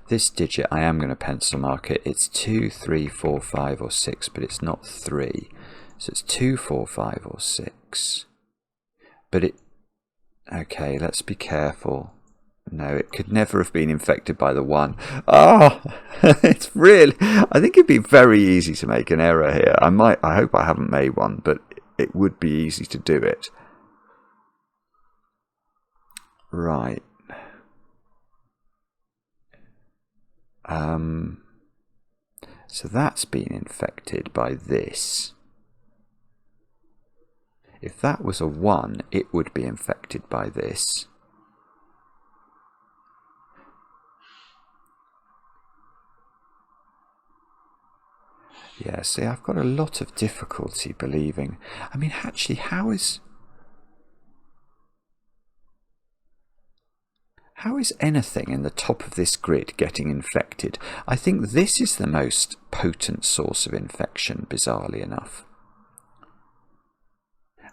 This digit I am going to pencil mark it. It's 2, 3, 4, 5 or 6, but it's not 3. So it's 2, 4, 5 or 6. But it... Okay, let's be careful. No, it could never have been infected by the 1. Oh, it's really... I think it'd be very easy to make an error here. I hope I haven't made one, but it would be easy to do it. Right. So that's been infected by this. If that was a 1, it would be infected by this. Yeah, see, I've got a lot of difficulty believing. I mean, actually, how is anything in the top of this grid getting infected? I think this is the most potent source of infection, bizarrely enough.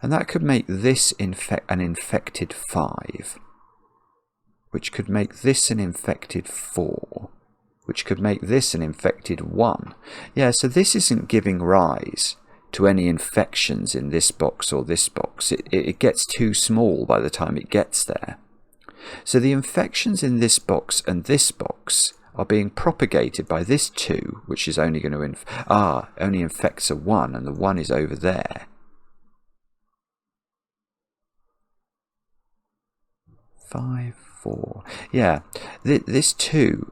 And that could make this an infected 5, which could make this an infected 4, which could make this an infected 1. Yeah, so this isn't giving rise to any infections in this box or this box. It gets too small by the time it gets there. So the infections in this box and this box are being propagated by this 2, which is only going to only infects a 1, and the 1 is over there. 5, 4. Yeah, this 2,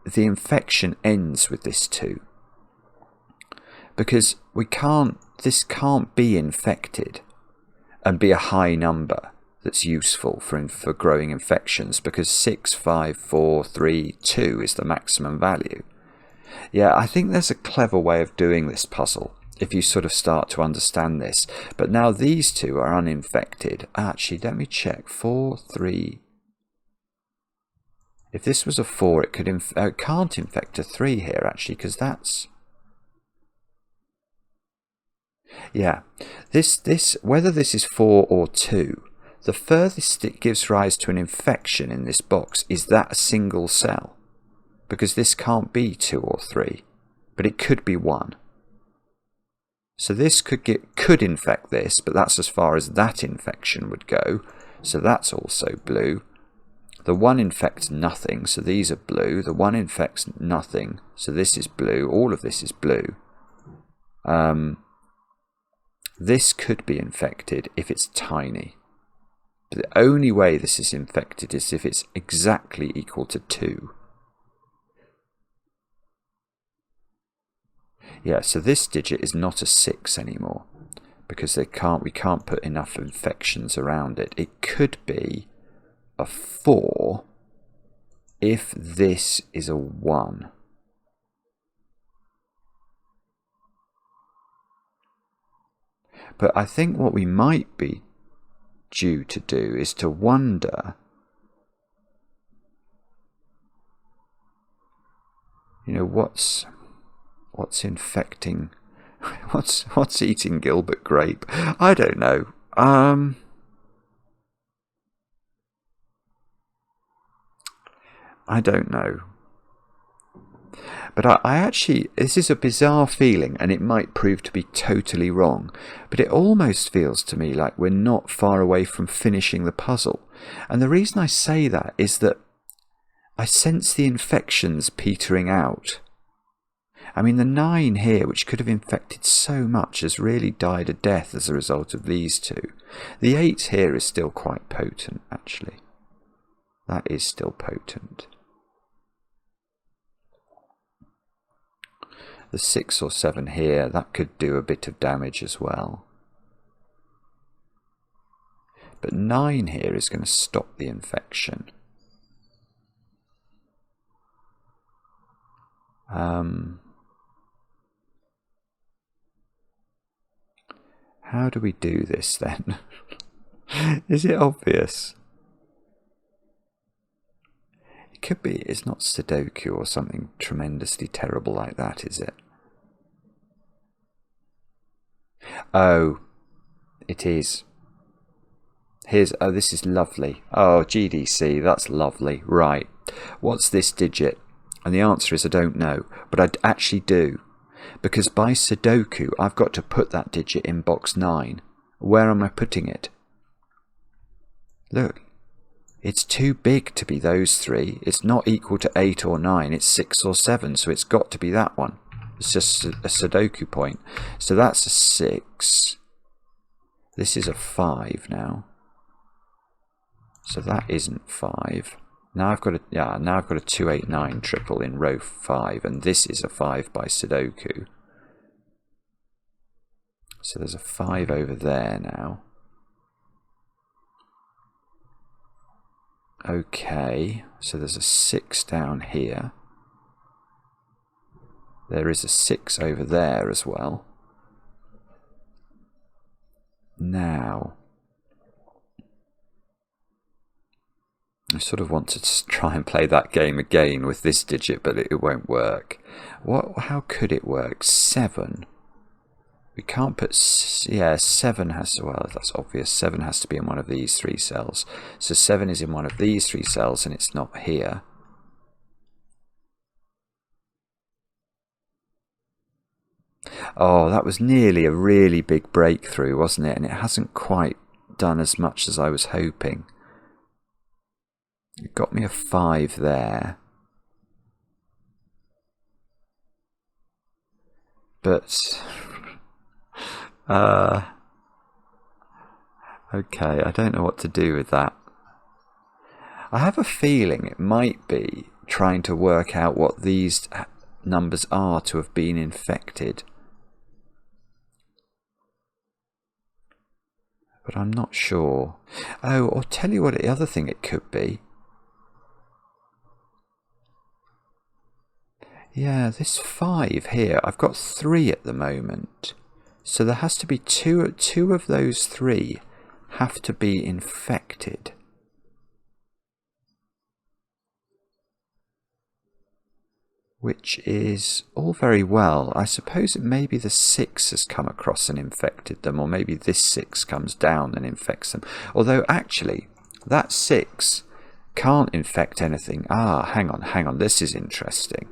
the infection ends with this 2. Because this can't be infected and be a high number that's useful for growing infections, because 6, 5, 4, 3, 2 is the maximum value. Yeah, I think there's a clever way of doing this puzzle if you sort of start to understand this. But now these 2 are uninfected. Actually, let me check. 4, 3. If this was a 4, it could it can't infect a 3 here, actually, because that's... Yeah, whether this is 4 or 2, the furthest it gives rise to an infection in this box is that single cell, because this can't be 2 or 3, but it could be 1. So this could infect this, but that's as far as that infection would go, so that's also blue. The 1 infects nothing, so these are blue. The 1 infects nothing, so this is blue. All of this is blue. This could be infected if it's tiny. But the only way this is infected is if it's exactly equal to 2. Yeah, so this digit is not a 6 anymore, because we can't put enough infections around it. It could be a 4 if this is a 1. But I think what we might be due to do is to wonder, what's infecting, what's eating Gilbert Grape? I don't know. I don't know. But I actually, this is a bizarre feeling, and it might prove to be totally wrong, but it almost feels to me like we're not far away from finishing the puzzle. And the reason I say that is that I sense the infections petering out. I mean, the 9 here, which could have infected so much, has really died a death as a result of these 2. The 8 here is still quite potent, actually. That is still potent. The 6 or 7 here, that could do a bit of damage as well. But 9 here is going to stop the infection. How do we do this then? Is it obvious? It could be. It's not Sudoku or something tremendously terrible like that, is it? Oh, it is. Here's, oh, this is lovely. Oh, GDC, that's lovely. Right. What's this digit? And the answer is I don't know, but I actually do. Because by Sudoku, I've got to put that digit in box 9. Where am I putting it? Look, it's too big to be those three. It's not equal to 8 or 9. It's 6 or 7, so it's got to be that one. It's just a Sudoku point. So that's a 6. This is a 5 now. So that isn't 5. Now I've got a, yeah, now I've got a 289 triple in row 5, and this is a 5 by Sudoku. So there's a 5 over there now. Okay, so there's a 6 down here. There is a 6 over there as well. Now, I sort of want to try and play that game again with this digit, but it won't work. How could it work? 7. We can't put, yeah, 7 has to, well, that's obvious. 7 has to be in one of these 3 cells. So 7 is in one of these 3 cells, and it's not here. Oh, that was nearly a really big breakthrough, wasn't it? And it hasn't quite done as much as I was hoping. It got me a 5 there. But okay, I don't know what to do with that. I have a feeling it might be trying to work out what these numbers are to have been infected. But I'm not sure. Oh, I'll tell you what the other thing it could be. Yeah, this 5 here, I've got 3 at the moment. So there has to be two of those 3 have to be infected. Which is all very well. I suppose it maybe the 6 has come across and infected them, or maybe this 6 comes down and infects them. Although actually, that 6 can't infect anything. Ah, hang on, this is interesting.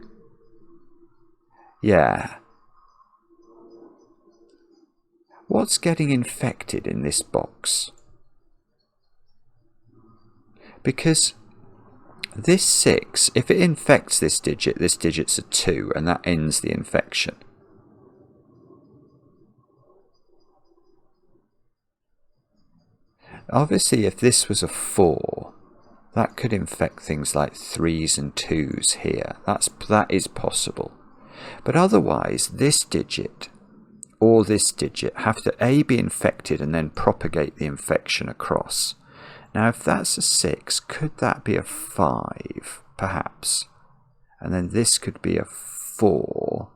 Yeah. What's getting infected in this box? Because this 6, if it infects this digit's a 2, and that ends the infection. Obviously, if this was a 4, that could infect things like 3s and 2s here. That is possible. But otherwise, this digit or this digit have to A, be infected and then propagate the infection across. Now, if that's a 6, could that be a 5, perhaps? And then this could be a 4.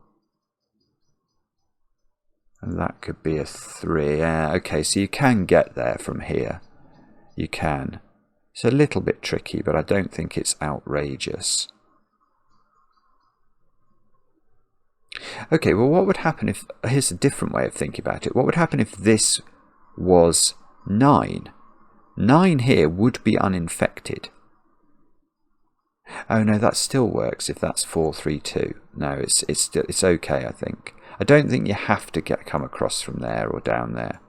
And that could be a 3. Yeah, okay, so you can get there from here. You can. It's a little bit tricky, but I don't think it's outrageous. Okay, well, what would happen if... Here's a different way of thinking about it. What would happen if this was 9? 9 here would be uninfected. Oh no, that still works if that's 4, 3, 2. No, it's okay, I think. I don't think you have to come across from there or down there.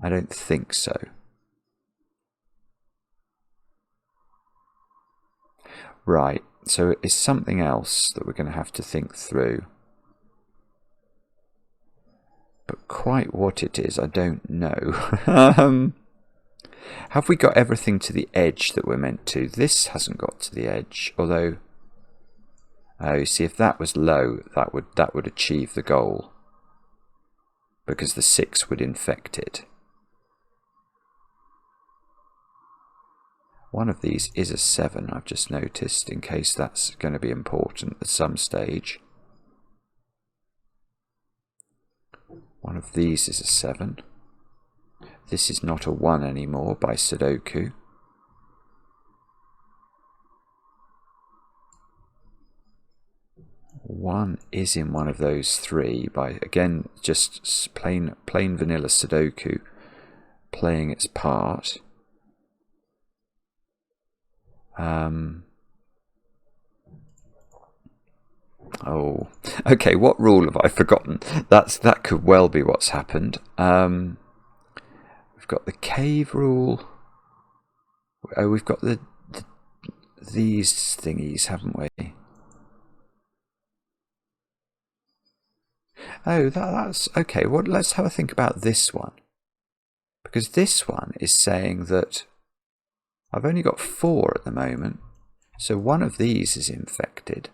I don't think so. Right, so it's something else that we're going to have to think through. But quite what it is, I don't know. Have we got everything to the edge that we're meant to? This hasn't got to the edge, although... Oh, you see, if that was low, that would achieve the goal. Because the 6 would infect it. One of these is a 7, I've just noticed, in case that's going to be important at some stage. One of these is a 7. This is not a 1 anymore by Sudoku. One is in one of those 3 by, again, just plain vanilla Sudoku playing its part. Oh, okay, what rule have I forgotten? That could well be what's happened. We've got the cave rule. Oh, we've got these thingies, haven't we? Oh, that's okay. Well, let's have a think about this one. Because this one is saying that I've only got 4 at the moment. So one of these is infected.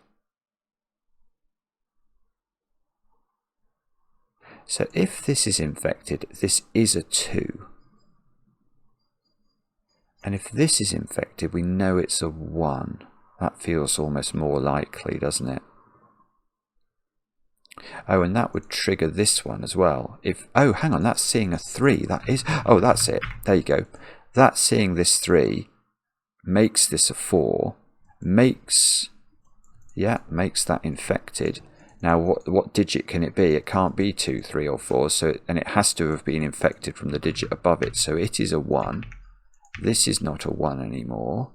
So if this is infected, this is a 2. And if this is infected, we know it's a 1. That feels almost more likely, doesn't it? Oh, and that would trigger this one as well. Oh, hang on, that's seeing a 3. That is... Oh, that's it. There you go. That's seeing this 3. Makes this a 4. Makes that infected. Now, what digit can it be? It can't be 2, 3, or 4. And it has to have been infected from the digit above it. So it is a 1. This is not a 1 anymore.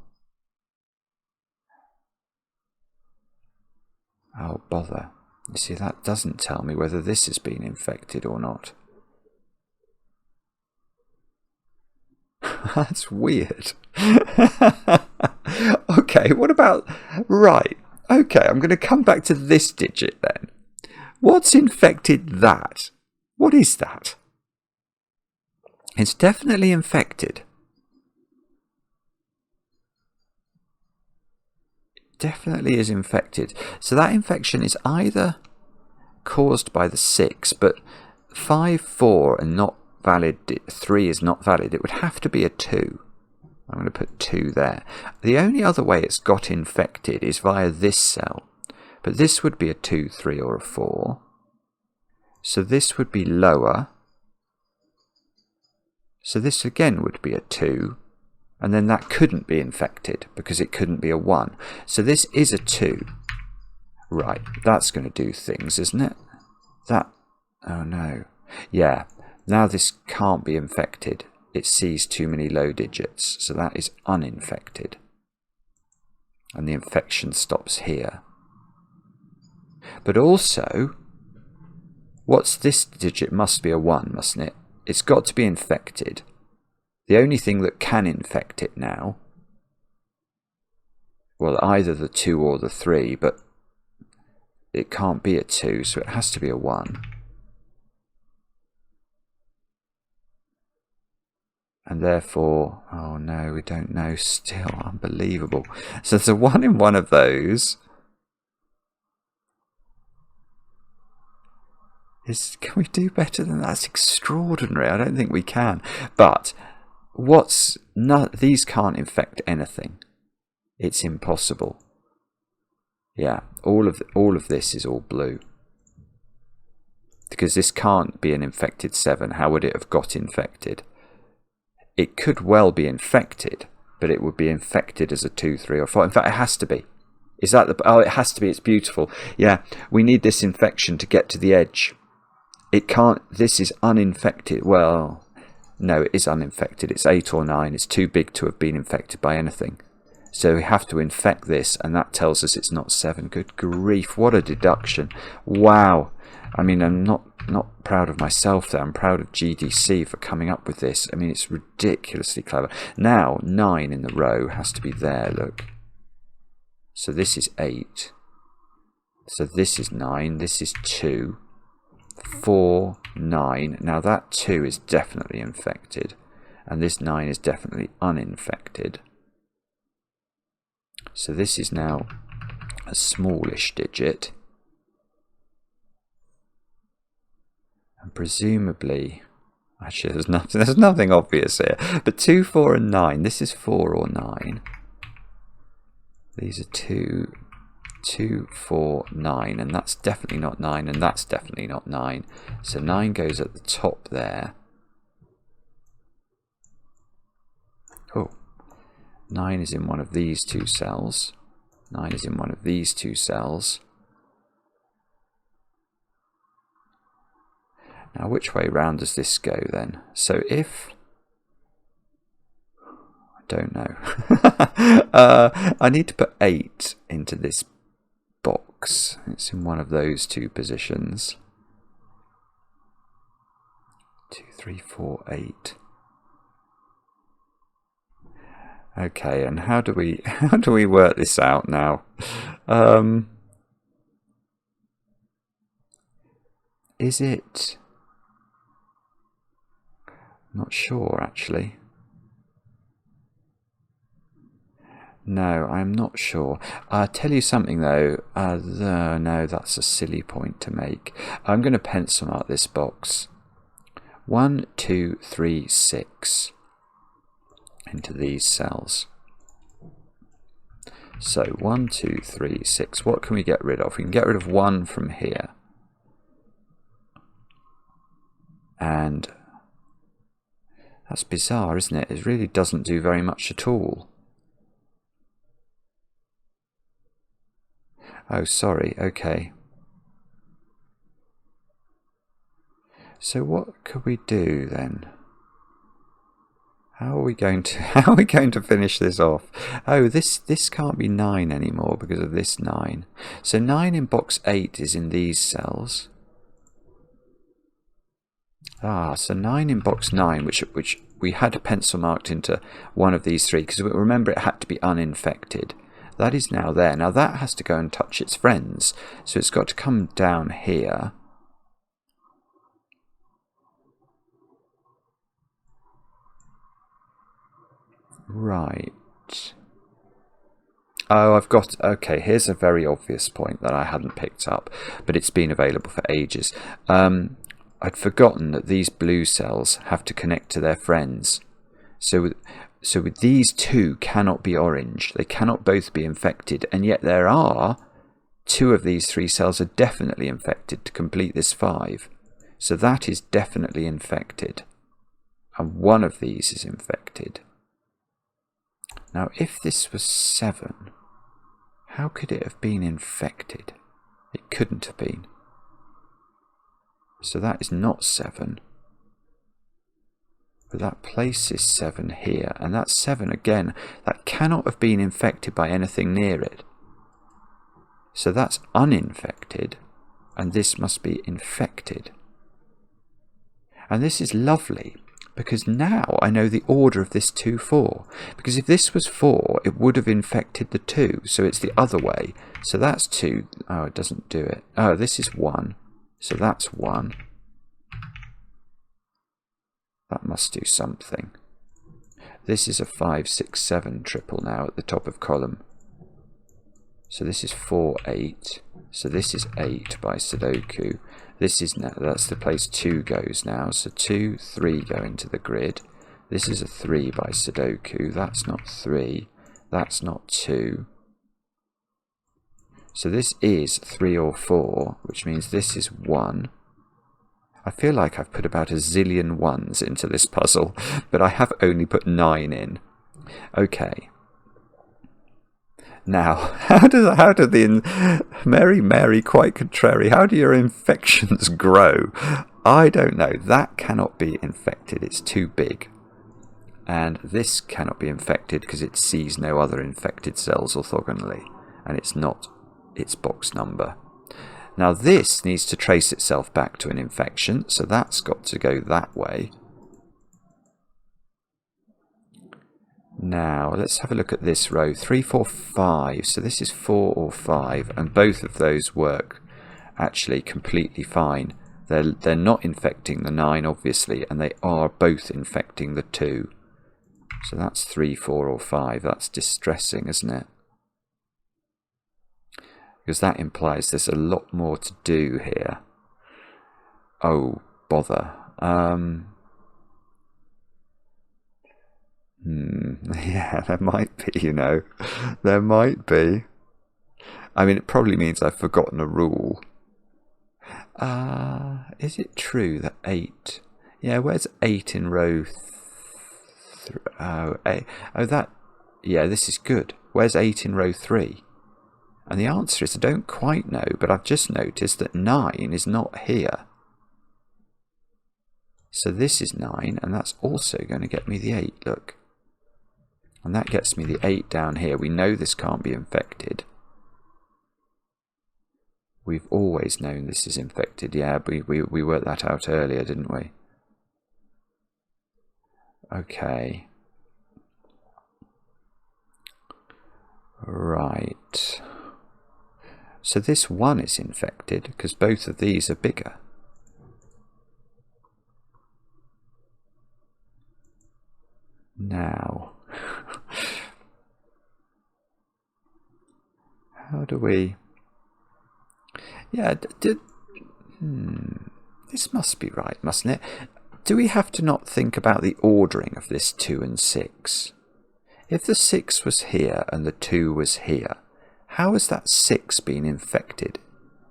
Oh, bother. You see, that doesn't tell me whether this has been infected or not. That's weird. Okay, what about... Right. Okay, I'm going to come back to this digit then. What's infected that? What is that? It's definitely infected. Definitely is infected. So that infection is either caused by the 6, but 5, 4 and not valid, 3 is not valid. It would have to be a 2. I'm going to put 2 there. The only other way it's got infected is via this cell. But this would be a 2, 3 or a 4. So this would be lower. So this again would be a 2. And then that couldn't be infected because it couldn't be a 1. So this is a 2. Right, that's going to do things, isn't it? Oh no. Yeah, now this can't be infected. It sees too many low digits. So that is uninfected. And the infection stops here. But also, what's this digit? Must be a 1, mustn't it? It's got to be infected. The only thing that can infect it now, well, either the 2 or the 3, but it can't be a 2, so it has to be a 1. And therefore, oh no, we don't know still. Unbelievable. So there's a 1 in one of those. Can we do better than that? That's extraordinary. I don't think we can. But these can't infect anything. It's impossible. Yeah, all of this is all blue. Because this can't be an infected 7. How would it have got infected? It could well be infected, but it would be infected as a 2, 3 or 4. In fact, it has to be. Is that oh, it has to be. It's beautiful. Yeah, we need this infection to get to the edge. It can't. This is uninfected. Well, no, it is uninfected. It's 8 or 9. It's too big to have been infected by anything. So we have to infect this, and that tells us it's not 7. Good grief, what a deduction. Wow. I mean, I'm not proud of myself there. I'm proud of GDC for coming up with this. I mean, it's ridiculously clever. Now, 9 in the row has to be there, look. So this is 8. So this is 9. This is 2. 4, 9. Now that 2 is definitely infected. And this 9 is definitely uninfected. So this is now a smallish digit. And presumably, Actually, there's nothing obvious here. But 2, 4, and 9. This is 4 or 9. These are 2, 2, 4, 9. And that's definitely not 9. And that's definitely not 9. So 9 goes at the top there. Oh. 9 is in one of these two cells. 9 is in one of these two cells. Now, which way round does this go then? So if... I don't know. I need to put 8 into this box. It's in one of those two positions. 2, 3, 4, 8. Okay, and how do we work this out now? Is it... Not sure, actually. No, I'm not sure. I'll tell you something, though. No, that's a silly point to make. I'm going to pencil mark this box. 1, 2, 3, 6 into these cells. So 1, 2, 3, 6. What can we get rid of? We can get rid of 1 from here. And that's bizarre, isn't it? It really doesn't do very much at all. Oh, sorry. Okay. So what could we do then? How are we going to finish this off? Oh, this can't be 9 anymore because of this 9. So 9 in box 8 is in these cells. Ah, so 9 in box 9, which we had pencil marked into one of these 3, because remember it had to be uninfected. That is now there. Now that has to go and touch its friends. So it's got to come down here. Right. Oh, I've got... Okay, here's a very obvious point that I hadn't picked up, but it's been available for ages. I'd forgotten that these blue cells have to connect to their friends. So with these 2 cannot be orange. They cannot both be infected, and yet there are 2 of these 3 cells are definitely infected to complete this 5. So that is definitely infected. And one of these is infected. Now, if this was 7, how could it have been infected? It couldn't have been. So that is not 7. But that places 7 here. And that 7, again, that cannot have been infected by anything near it. So that's uninfected. And this must be infected. And this is lovely, because now I know the order of this 2, 4. Because if this was 4, it would have infected the 2. So it's the other way. So that's 2. Oh, it doesn't do it. Oh, this is 1. So that's 1. That must do something. This is a 5, 6, 7 triple now at the top of column. So this is 4, 8. So this is 8 by Sudoku. This is now, that's the place 2 goes now. So 2, 3 go into the grid. This is a 3 by Sudoku. That's not 3. That's not 2. So this is 3 or 4, which means this is 1. I feel like I've put about a zillion 1s into this puzzle, but I have only put 9 in. Okay. Now, how do the Mary, quite contrary, how do your infections grow? I don't know. That cannot be infected. It's too big. And this cannot be infected because it sees no other infected cells orthogonally. And it's not its box number. Now this needs to trace itself back to an infection, so that's got to go that way. Now let's have a look at this row. 3, 4, 5. So this is 4 or 5, and both of those work actually completely fine. They're not infecting the 9, obviously, and they are both infecting the 2. So that's 3, 4, or 5. That's distressing, isn't it? Because that implies there's a lot more to do here. Oh, bother. Yeah, there might be, you know. There might be. I mean, it probably means I've forgotten a rule. Is it true that 8... Yeah, where's 8 in row... Oh, 8. Oh, that... Yeah, this is good. Where's 8 in row 3? And the answer is I don't quite know, but I've just noticed that 9 is not here. So this is 9, and that's also going to get me the 8, look. And that gets me the 8 down here. We know this can't be infected. We've always known this is infected. Yeah, we worked that out earlier, didn't we? Okay. Right. So this 1 is infected because both of these are bigger. Now, how do we... Yeah, this must be right, mustn't it? Do we have to not think about the ordering of this 2 and 6? If the 6 was here and the 2 was here, how has that 6 been infected?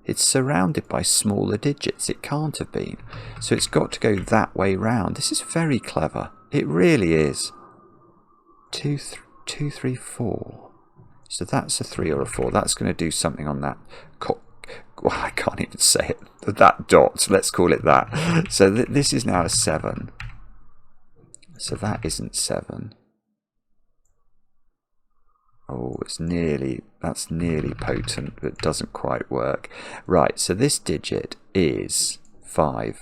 It's surrounded by smaller digits. It can't have been. So it's got to go that way round. This is very clever. It really is. 2, 3, 4. So that's a 3 or a 4. That's going to do something on that well, I can't even say it. That dot, let's call it that. So this is now a 7. So that isn't 7. Oh, that's nearly potent, but it doesn't quite work. Right, so this digit is 5.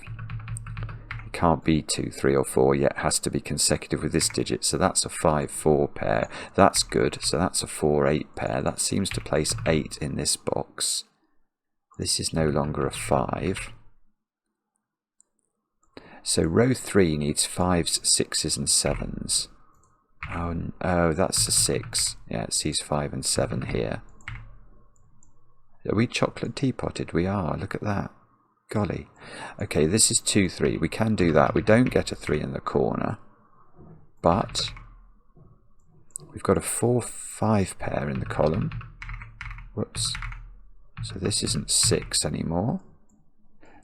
It can't be 2, 3 or 4 yet. It has to be consecutive with this digit. So that's a 5, 4 pair. That's good. So that's a 4, 8 pair. That seems to place 8 in this box. This is no longer a 5. So row 3 needs 5s, 6s and 7s. Oh, that's a 6. Yeah, it sees 5 and 7 here. Are we chocolate teapotted? We are. Look at that. Golly. Okay, this is 2, 3. We can do that. We don't get a 3 in the corner. But we've got a 4, 5 pair in the column. Whoops. So this isn't 6 anymore.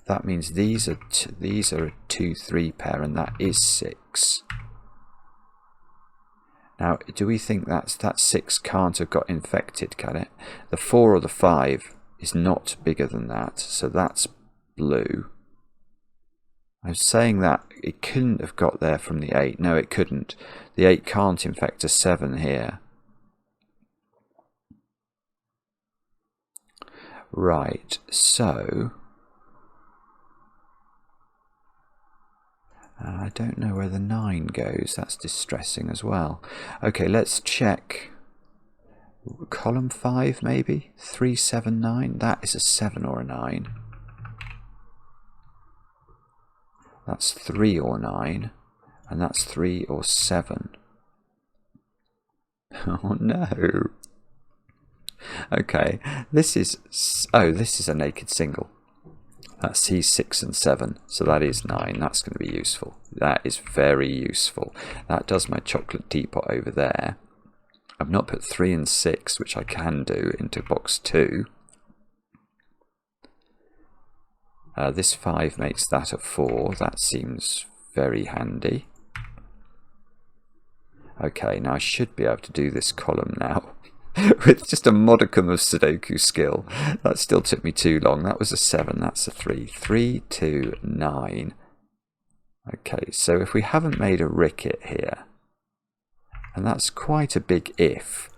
That means these are a 2, 3 pair, and that is 6. Now, do we think that 6 can't have got infected, can it? The 4 or the 5 is not bigger than that, so that's blue. I was saying that it couldn't have got there from the 8. No, it couldn't. The 8 can't infect a 7 here. Right, so... I don't know where the 9 goes. That's distressing as well. Okay, let's check. Column 5, maybe? 3, 7, 9. That is a 7 or a 9. That's 3 or 9. And that's 3 or 7. Oh no. Okay, this is a naked single. That sees 6 and 7, so that is 9. That's going to be useful. That is very useful. That does my chocolate teapot over there. I've not put 3 and 6, which I can do, into box 2. This 5 makes that a 4. That seems very handy. Okay, now I should be able to do this column now. With just a modicum of Sudoku skill. That still took me too long. That was a 7, that's a 3. 3, 2, 9. Okay, so if we haven't made a ricket here, and that's quite a big if,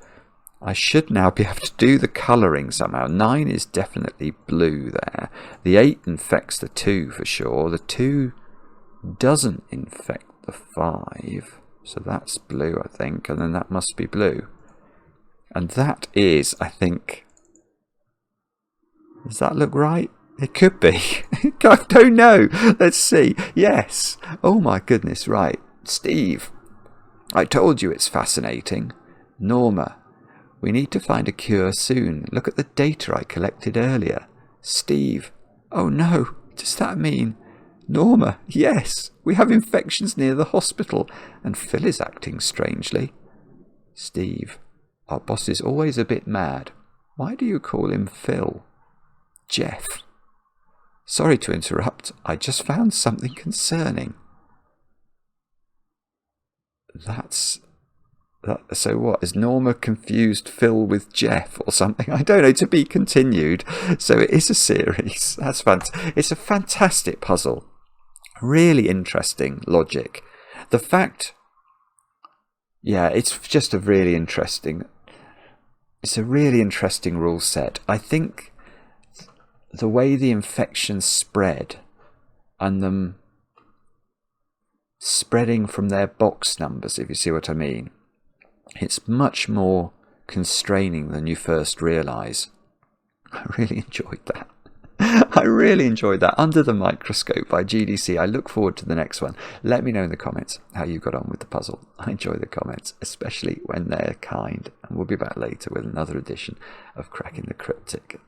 I should now be able to do the colouring somehow. 9 is definitely blue there. The 8 infects the 2 for sure. The 2 doesn't infect the 5. So that's blue, I think, and then that must be blue. And that is, I think... Does that look right? It could be. I don't know. Let's see. Yes. Oh my goodness, right. Steve, I told you it's fascinating. Norma, we need to find a cure soon. Look at the data I collected earlier. Steve, oh no. Does that mean Norma, yes, we have infections near the hospital, and Phil is acting strangely. Steve, our boss is always a bit mad. Why do you call him Phil? Jeff, sorry to interrupt, I just found something concerning. So what, has Norma confused Phil with Jeff or something? I don't know, to be continued. So it is a series. That's fantastic. It's a fantastic puzzle. Really interesting logic. The fact, yeah, it's just a really interesting, it's a really interesting rule set. I think the way the infections spread and them spreading from their box numbers, if you see what I mean, it's much more constraining than you first realise. I really enjoyed that. I really enjoyed that. Under the Microscope by GDC. I look forward to the next one. Let me know in the comments how you got on with the puzzle. I enjoy the comments, especially when they're kind. And we'll be back later with another edition of Cracking the Cryptic.